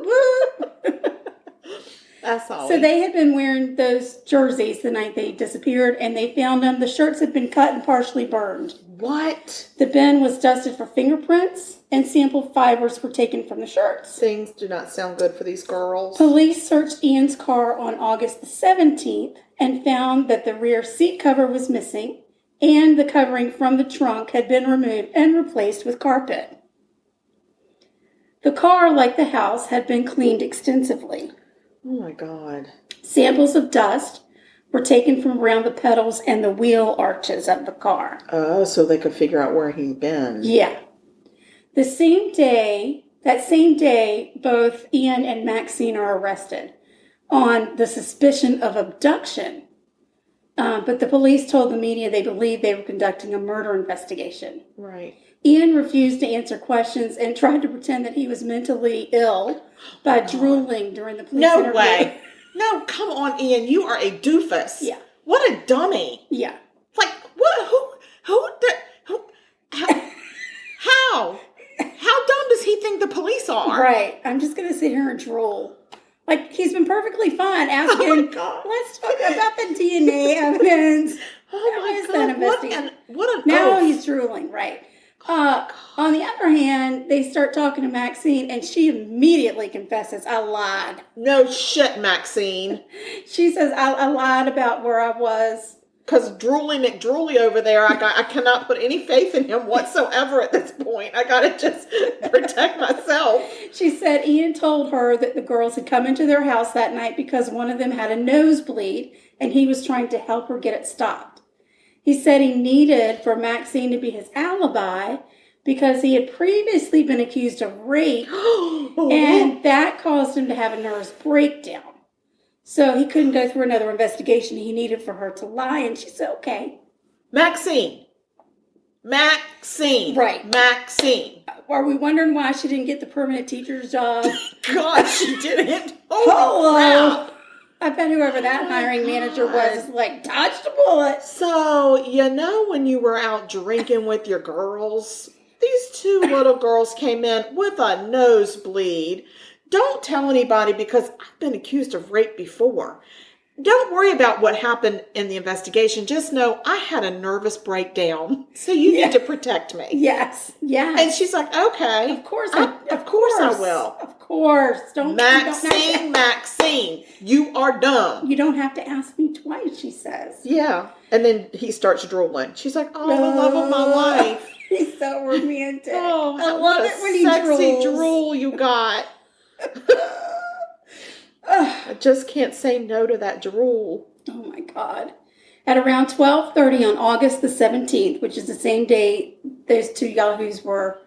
Woo! That's all. So they had been wearing those jerseys the night they disappeared, and they found them. The shirts had been cut and partially burned. What? The bin was dusted for fingerprints, and sample fibers were taken from the shirts. Things do not sound good for these girls. Police searched Ian's car on August the 17th and found that the rear seat cover was missing, and the covering from the trunk had been removed and replaced with carpet. The car, like the house, had been cleaned extensively. Oh my God. Samples of dust were taken from around the pedals and the wheel arches of the car. Oh, so they could figure out where he'd been. Yeah. That same day, both Ian and Maxine are arrested on the suspicion of abduction. But the police told the media they believed they were conducting a murder investigation. Right. Ian refused to answer questions and tried to pretend that he was mentally ill by drooling during the police interview. No way. No, come on, Ian. You are a doofus. Yeah. What a dummy. Yeah. Like, what? How? How dumb does he think the police are? Right. I'm just going to sit here and drool. Like, he's been perfectly fine asking, let's talk about the DNA evidence. Oh my God. What an Now oath. he's drooling, right. On the other hand, they start talking to Maxine, and she immediately confesses, I lied. No shit, Maxine. She says, I lied about where I was. Because Drooly McDrooly over there, I cannot put any faith in him whatsoever at this point. I got to just protect myself. She said Ian told her that the girls had come into their house that night because one of them had a nosebleed, and he was trying to help her get it stopped. He said he needed for Maxine to be his alibi because he had previously been accused of rape, and that caused him to have a nervous breakdown. So he couldn't go through another investigation. He needed for her to lie, and she said, okay. Maxine. Right. Maxine. Are we wondering why she didn't get the permanent teacher's job? God, she didn't. Hello. I bet whoever that hiring manager was like, dodged a bullet. So, when you were out drinking with your girls, these two little girls came in with a nosebleed. Don't tell anybody because I've been accused of rape before. Don't worry about what happened in the investigation. Just know I had a nervous breakdown. So you need to protect me. Yes. And she's like, okay. Of course I will. Of course. Maxine, you are dumb. You don't have to ask me twice, she says. Yeah. And then he starts drooling. She's like, oh, the love of my life. He's so romantic. Oh, I love it when he drools. Sexy drool you got. I just can't say no to that drool. Oh my God. At around 12:30 on August the 17th, which is the same day those two yahoos were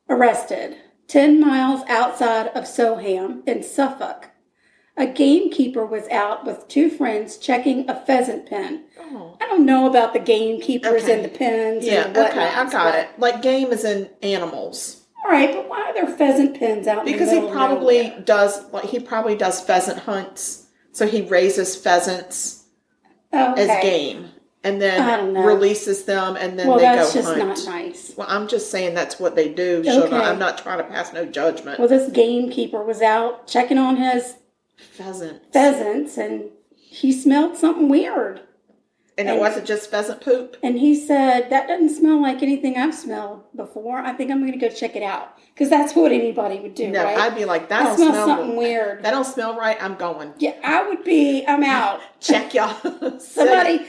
arrested, 10 miles outside of Soham in Suffolk, a gamekeeper was out with two friends checking a pheasant pen. Oh. I don't know about the gamekeepers and the pens and whatnot. Okay, I got it. Like game is in animals. All right, but why are there pheasant pens out in the middle he probably does pheasant hunts. So he raises pheasants as game and then releases them and then they go hunt. Well, that's just not nice. Well, I'm just saying that's what they do. Okay. I'm not trying to pass no judgment. Well, this gamekeeper was out checking on his pheasants and he smelled something weird. And it wasn't just pheasant poop? And he said, that doesn't smell like anything I've smelled before. I think I'm going to go check it out. Because that's what anybody would do, right? I'd be like, that don't smells smell something weird. That don't smell right. I'm going. Yeah, I'm out. Check y'all. Somebody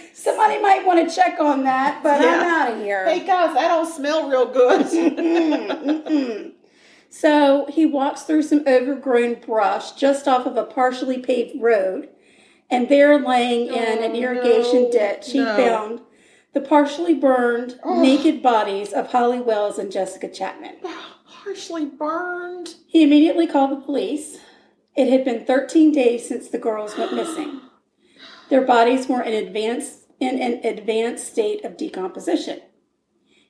might want to check on that, but I'm out of here. Hey, guys, that don't smell real good. So he walks through some overgrown brush just off of a partially paved road. And there, laying in an irrigation ditch, he found the partially burned, naked bodies of Holly Wells and Jessica Chapman. Partially burned? He immediately called the police. It had been 13 days since the girls went missing. Their bodies were in an advanced state of decomposition.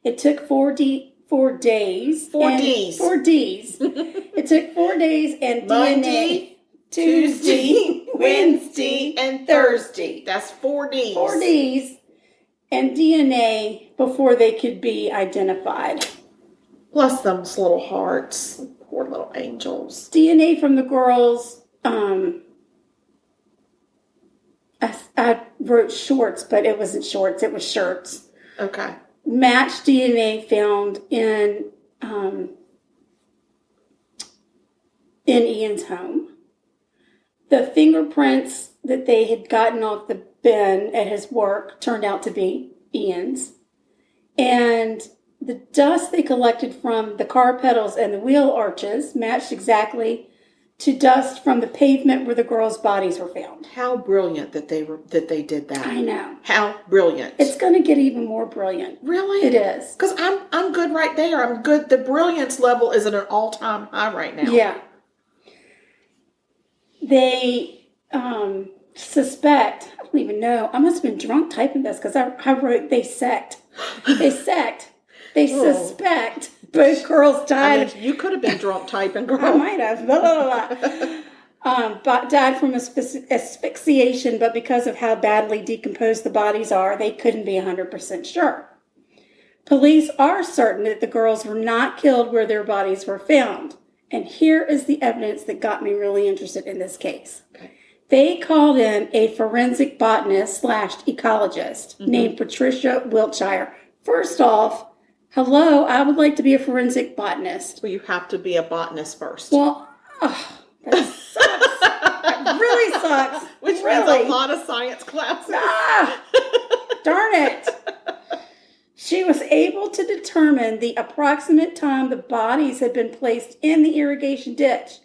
It took 4 days. 4 Ds. It took 4 days and Monday, DNA. Tuesday, Wednesday, and Thursday. That's 4 Ds. 4 Ds and DNA before they could be identified. Bless them little hearts. Poor little angels. DNA from the girls, I wrote shorts, but it wasn't shorts, it was shirts. Okay. Matched DNA found in Ian's home. The fingerprints that they had gotten off the bin at his work turned out to be Ian's. And the dust they collected from the car pedals and the wheel arches matched exactly to dust from the pavement where the girls' bodies were found. How brilliant that they did that. I know. How brilliant. It's going to get even more brilliant. Really? It is. Because I'm good right there. I'm good. The brilliance level is at an all-time high right now. Yeah. They suspect, I don't even know, I must have been drunk typing this because I wrote they suspect both girls died. I mean, you could have been drunk typing, girl. I might have. But died from asphyxiation, but because of how badly decomposed the bodies are, they couldn't be 100% sure. Police are certain that the girls were not killed where their bodies were found. And here is the evidence that got me really interested in this case. Okay. They called in a forensic botanist / ecologist named Patricia Wiltshire. First off, hello, I would like to be a forensic botanist. Well, you have to be a botanist first. Well, that sucks. That really sucks. Which means a lot of science classes. Darn it. She was able to determine the approximate time the bodies had been placed in the irrigation ditch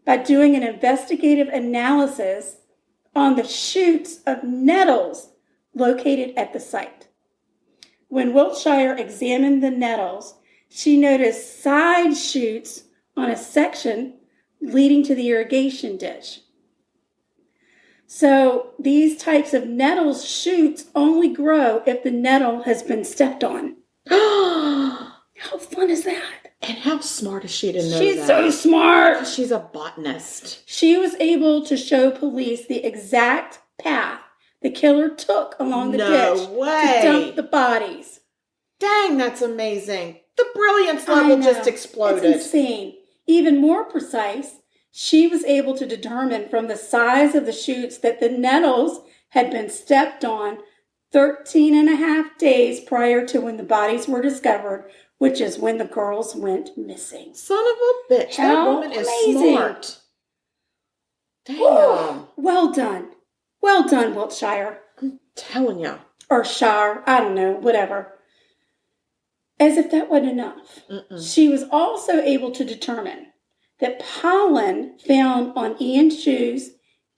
by doing an investigative analysis on the shoots of nettles located at the site. When Wiltshire examined the nettles, she noticed side shoots on a section leading to the irrigation ditch. So these types of nettles shoots only grow if the nettle has been stepped on. How fun is that? And how smart is she to know that? She's so smart. She's a botanist. She was able to show police the exact path the killer took along the ditch to dump the bodies. Dang, that's amazing. The brilliance level just exploded. It's insane. Even more precise, she was able to determine from the size of the shoots that the nettles had been stepped on 13 and a half days prior to when the bodies were discovered, which is when the girls went missing. Son of a bitch. That woman is smart. Damn. Ooh, well done. Well done, Wiltshire. I'm telling you. Or Shire. I don't know. Whatever. As if that wasn't enough. She was also able to determine that pollen found on Ian's shoes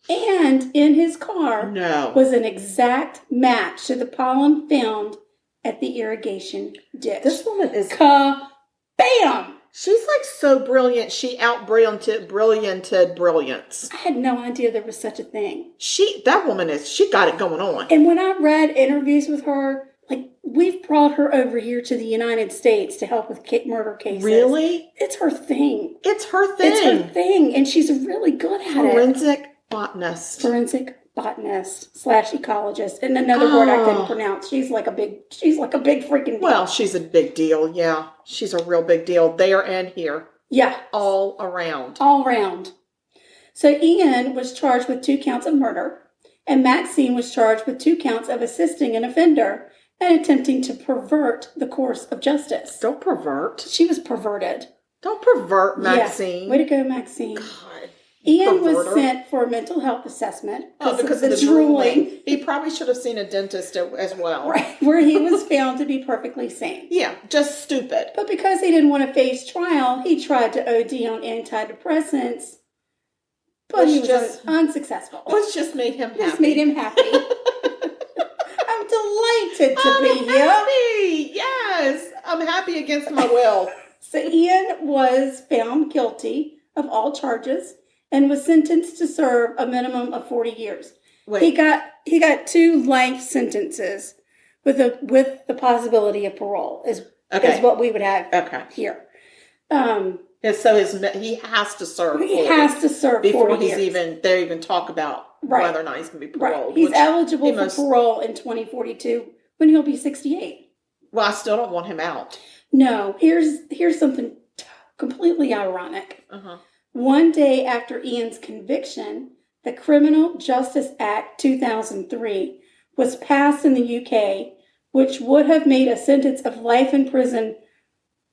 and in his car was an exact match to the pollen found at the irrigation ditch. This woman is... Bam! She's like so brilliant, she out-brillianted brilliance. I had no idea there was such a thing. She got it going on. And when I read interviews with her, like, we've brought her over here to the United States to help with murder cases. Really? It's her thing. It's her thing. And she's really good at it. Forensic botanist / ecologist. And another word I couldn't pronounce. She's like a big freaking deal. Well, she's a big deal, yeah. She's a real big deal there and here. Yeah. All around. So Ian was charged with 2 counts of murder. And Maxine was charged with 2 counts of assisting an offender and attempting to pervert the course of justice. Don't pervert. She was perverted. Don't pervert, Maxine. Yeah. Way to go, Maxine. God. Ian Perverter. was sent for a mental health assessment. Because of the drooling. He probably should have seen a dentist as well. Right, where he was found to be perfectly sane. Yeah, just stupid. But because he didn't want to face trial, he tried to OD on antidepressants, but he was unsuccessful. Which just made him happy. Just made him happy. I'm delighted to be here. Happy. Yes, I'm happy against my will. So Ian was found guilty of all charges and was sentenced to serve a minimum of 40 years. Wait. He got 2 life sentences with the possibility of parole is what we would have here. So he has to serve. He has to serve before they even talk about whether or not he's going to be paroled. Right. He's eligible for parole in 2042 when he'll be 68. Well, I still don't want him out. No. Here's something completely ironic. Uh-huh. One day after Ian's conviction, the Criminal Justice Act 2003 was passed in the UK, which would have made a sentence of life in prison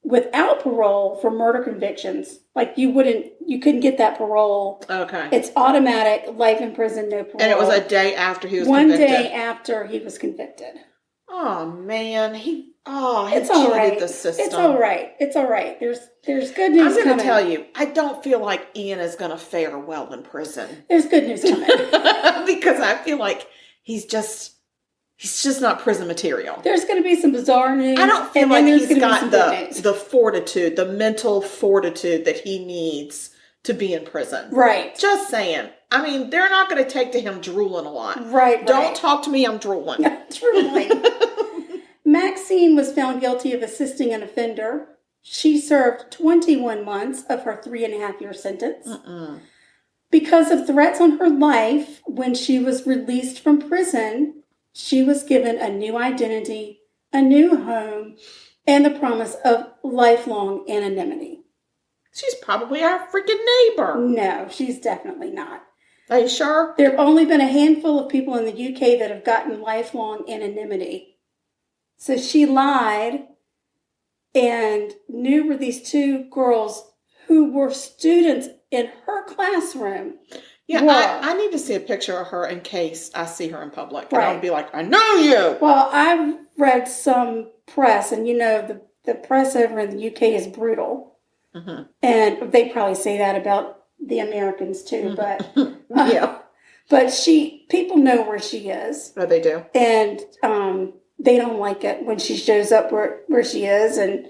without parole for murder convictions. Like you couldn't get that parole. Okay. It's automatic, life in prison, no parole. And it was a day after he was convicted. 1 day after he was convicted. Oh man, he it's all right. The system. It's all right. It's all right. There's good news coming. I'm going to tell you, I don't feel like Ian is going to fare well in prison. There's good news coming. Because I feel like he's just not prison material. There's going to be some bizarre news. I don't feel like he's got the fortitude, the mental fortitude that he needs to be in prison. Right. Just saying. I mean, they're not going to take to him drooling a lot. Right. Don't talk to me, I'm drooling. Drooling. Maxine was found guilty of assisting an offender. She served 21 months of her 3.5-year sentence. Because of threats on her life, when she was released from prison, she was given a new identity, a new home, and the promise of lifelong anonymity. She's probably our freaking neighbor. No, she's definitely not. Are you sure? There have only been a handful of people in the UK that have gotten lifelong anonymity. So she lied and knew where these 2 girls who were students in her classroom. Yeah, I need to see a picture of her in case I see her in public. Right. And I'll be like, I know you. Well, I've read some press, and the press over in the UK is brutal. Mm-hmm. And they probably say that about the Americans too, but yeah. But people know where she is. Oh, they do. And they don't like it when she shows up where she is, and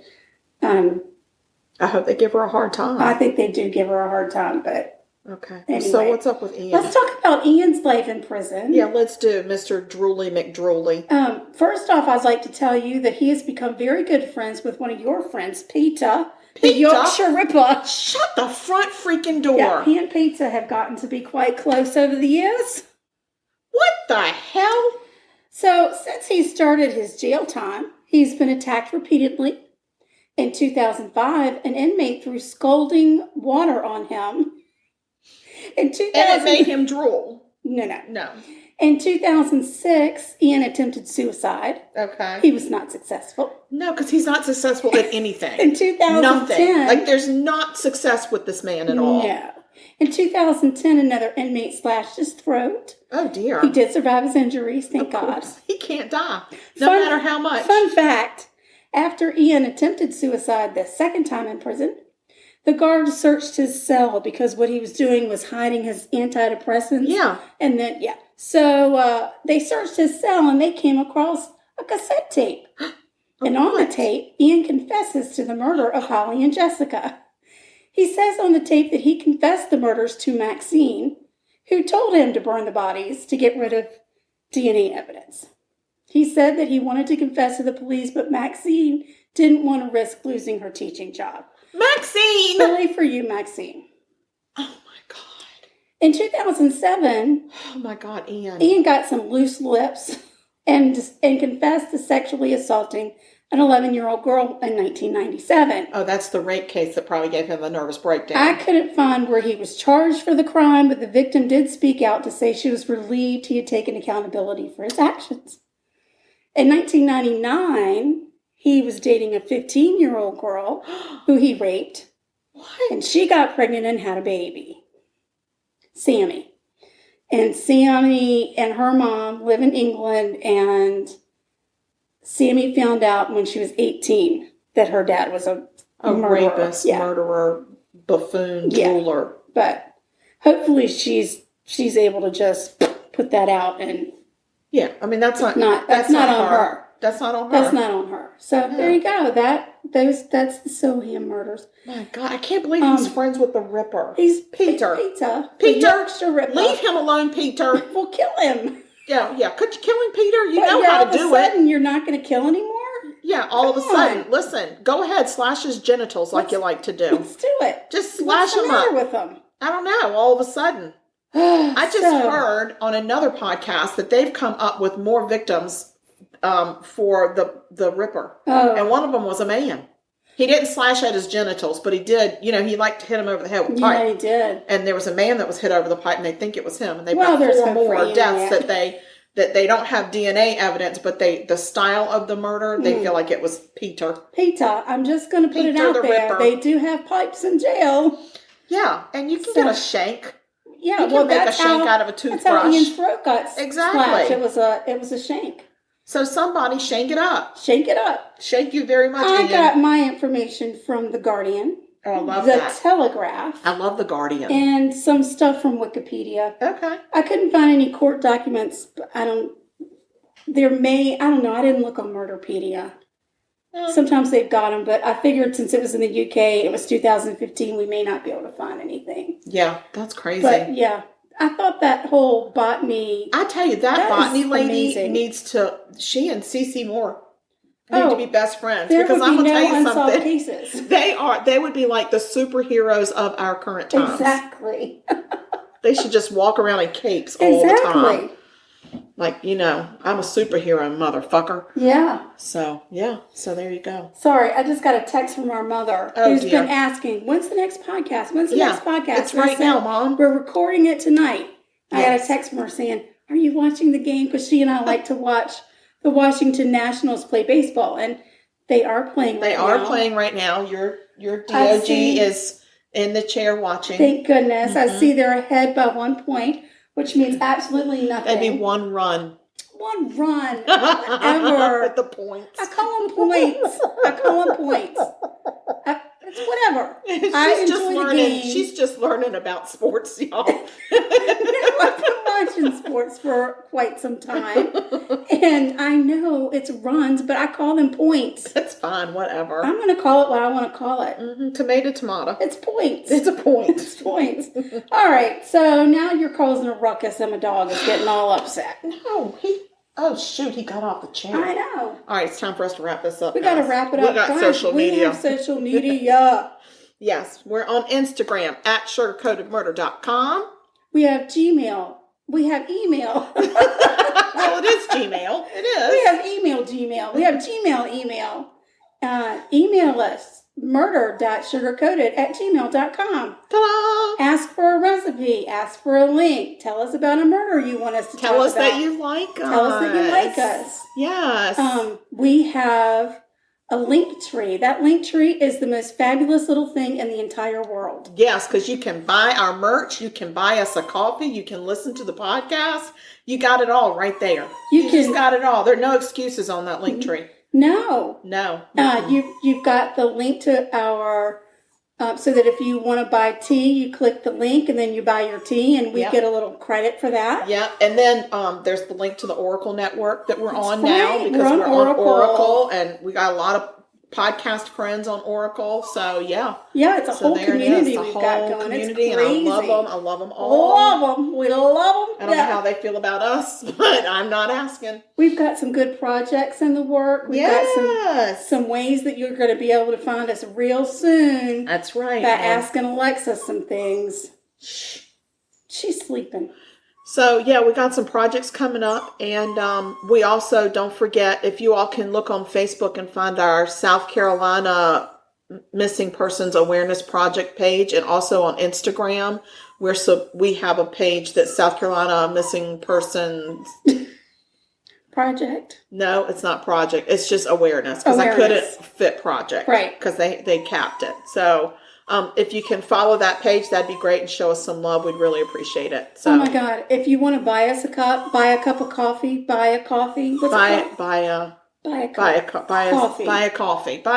I hope they give her a hard time. I think they do give her a hard time, but okay. Anyway. So what's up with Ian? Let's talk about Ian's life in prison. Yeah, let's do Mr. Drooly McDrooly. First off, I'd like to tell you that he has become very good friends with one of your friends, Peter. The Yorkshire Ripper. Shut the front freaking door. Yeah, he and Peter have gotten to be quite close over the years. What the hell? So, since he started his jail time, he's been attacked repeatedly. In 2005, an inmate threw scalding water on him. And it made him drool. No. In 2006, Ian attempted suicide. Okay. He was not successful. No, because he's not successful at anything. In 2010... Nothing. Like, there's not success with this man at all. No. In 2010, another inmate slashed his throat. Oh, dear. He did survive his injuries, thank God. He can't die, no matter how much. Fun fact, after Ian attempted suicide the second time in prison, the guards searched his cell because what he was doing was hiding his antidepressants. Yeah. And then, So they searched his cell and they came across a cassette tape. And on the tape, Ian confesses to the murder of Holly and Jessica. He says on the tape that he confessed the murders to Maxine, who told him to burn the bodies to get rid of DNA evidence. He said that he wanted to confess to the police, but Maxine didn't want to risk losing her teaching job. Maxine! Bully for you, Maxine. Oh, my God. In 2007... Oh, my God, Ian. Ian got some loose lips and confessed to sexually assaulting an 11-year-old girl in 1997. Oh, that's the rape case that probably gave him the nervous breakdown. I couldn't find where he was charged for the crime, but the victim did speak out to say she was relieved he had taken accountability for his actions. In 1999, he was dating a 15-year-old girl who he raped. What? And she got pregnant and had a baby, Sammy. And Sammy and her mom live in England, and Sammy found out when she was 18 that her dad was a murderer. Rapist, murderer, buffoon, jeweler. But hopefully she's able to just put that out, and that's not on her. That's not on her. That's not on her. So there you go. That's the Soham murders. My God, I can't believe he's friends with the Ripper. He's Peter. The Yorkshire Ripper. Leave him alone, Peter. We'll kill him. Yeah. Could you kill him, Peter? You know how to do it. All of a sudden, you're not going to kill anymore? Yeah, all of a sudden. Listen, go ahead, slash his genitals like you like to do. Let's do it. Just slash him up. What's the matter with him? I don't know. All of a sudden. I just heard on another podcast that they've come up with more victims for the Ripper. Oh. And one of them was a man. He didn't slash at his genitals, but he did, he liked to hit him over the head with a pipe. Yeah, he did. And there was a man that was hit over the pipe, and they think it was him. And they've got there's 4 more hope deaths that they don't have DNA evidence, but the style of the murder, they feel like it was Peter. Peter, I'm just going to put it out there. Ripper. They do have pipes in jail. Yeah, and you can get a shank. Yeah, you can make a shank out of a toothbrush. That's how Ian's throat got splashed. It was a shank. So somebody shank it up. Shake it up. Shake you very much, I Ian. got my information from The Guardian. Oh, I love that. The Telegraph. I love The Guardian. And some stuff from Wikipedia. Okay. I couldn't find any court documents. I don't know. I didn't look on Murderpedia. Sometimes they've got them, but I figured since it was in the UK, it was 2015, we may not be able to find anything. Yeah, that's crazy. But yeah, I thought that whole botany. I tell you, that botany lady amazing. needs to. She and Cece Moore need to be best friends, there because would I'm be gonna no tell you unsolved something. Cases. They would be like the superheroes of our current times. Exactly. They should just walk around in capes all the time. Like, I'm a superhero, motherfucker. Yeah. So, So there you go. Sorry, I just got a text from our mother who's been asking, when's the next podcast? When's the next podcast? It's right now, Mom. We're recording it tonight. I got a text from her saying, are you watching the game? Because she and I like to watch the Washington Nationals play baseball. And they are playing right now. They are playing right now. Your DOG is in the chair watching. Thank goodness. I see they're ahead by 1 point, which means absolutely nothing. That'd be 1 run. 1 run. Whatever. With the points. I call them points. It's whatever. She's just learning about sports, y'all. I've been watching sports for quite some time. And I know it's runs, but I call them points. That's fine, whatever. I'm going to call it what I want to call it. Mm-hmm. Tomato. It's points. It's a point. It's points. All right, so now you're causing a ruckus and my dog is getting all upset. No, Oh, shoot, he got off the chair. I know. All right, it's time for us to wrap this up. We got to wrap it up. We got social media. We have social media. Yes, we're on Instagram at sugarcoatedmurder.com. We have Gmail. We have email. Well, it is Gmail. It is. We have Gmail. We have Gmail email. Email us. murder.sugarcoated@gmail.com. Ta-da! Ask for a recipe. Ask for a link. Tell us about a murder you want us to talk about. Tell us that you like us. Tell us that you like us. Yes. We have a link tree. That link tree is the most fabulous little thing in the entire world. Yes, because you can buy our merch. You can buy us a coffee. You can listen to the podcast. You got it all right there. You just got it all. There are no excuses on that link tree. No. Mm-hmm. You've got the link to our, so that if you want to buy tea, you click the link and then you buy your tea and we get a little credit for that. Yeah. And then there's the link to the Oracle Network that we're on now, because we're on Oracle, and we got a lot of podcast friends on Oracle. So yeah. Yeah, it's a whole community we've got going. It's crazy. And I love them. I love them all. Love them. We love them. I don't know how they feel about us, but I'm not asking. We've got some good projects in the work. We've got some ways that you're going to be able to find us real soon. That's right. By asking Alexa some things. Shh. She's sleeping. So, yeah, we got some projects coming up. And we also, don't forget, if you all can look on Facebook and find our South Carolina Missing Persons Awareness Project page, and also on Instagram, we have a page that's South Carolina Missing Persons Project. No, it's not project. It's just awareness, because I couldn't fit project. Right. Because they capped it. So if you can follow that page, that'd be great, and show us some love. We'd really appreciate it. So, oh my God. If you want to buy us a cup, buy a cup of coffee, buy a coffee. What's it called? Buy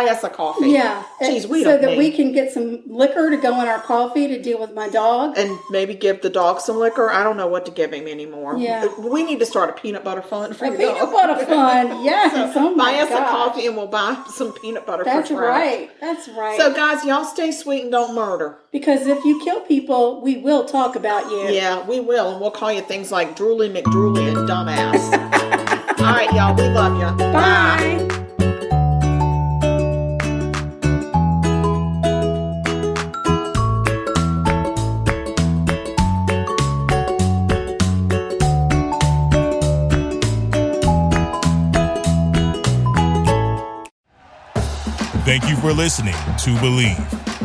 us a coffee. Yeah. Jeez, so that we can get some liquor to go in our coffee to deal with my dog. And maybe give the dog some liquor. I don't know what to give him anymore. Yeah. We need to start a peanut butter fund for a peanut butter fund. Yes. So buy us a coffee and we'll buy some peanut butter That's for right. That's right. So guys, y'all stay sweet and don't murder. Because if you kill people, we will talk about you. Yeah, we will. And we'll call you things like Drooly McDrooly and Dumbass. All right, y'all. We love you. Bye. Thank you for listening to Believe.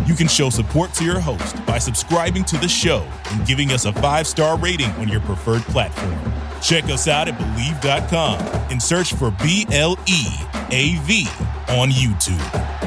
You can show support to your host by subscribing to the show and giving us a 5-star rating on your preferred platform. Check us out at Believe.com and search for BLEAV on YouTube.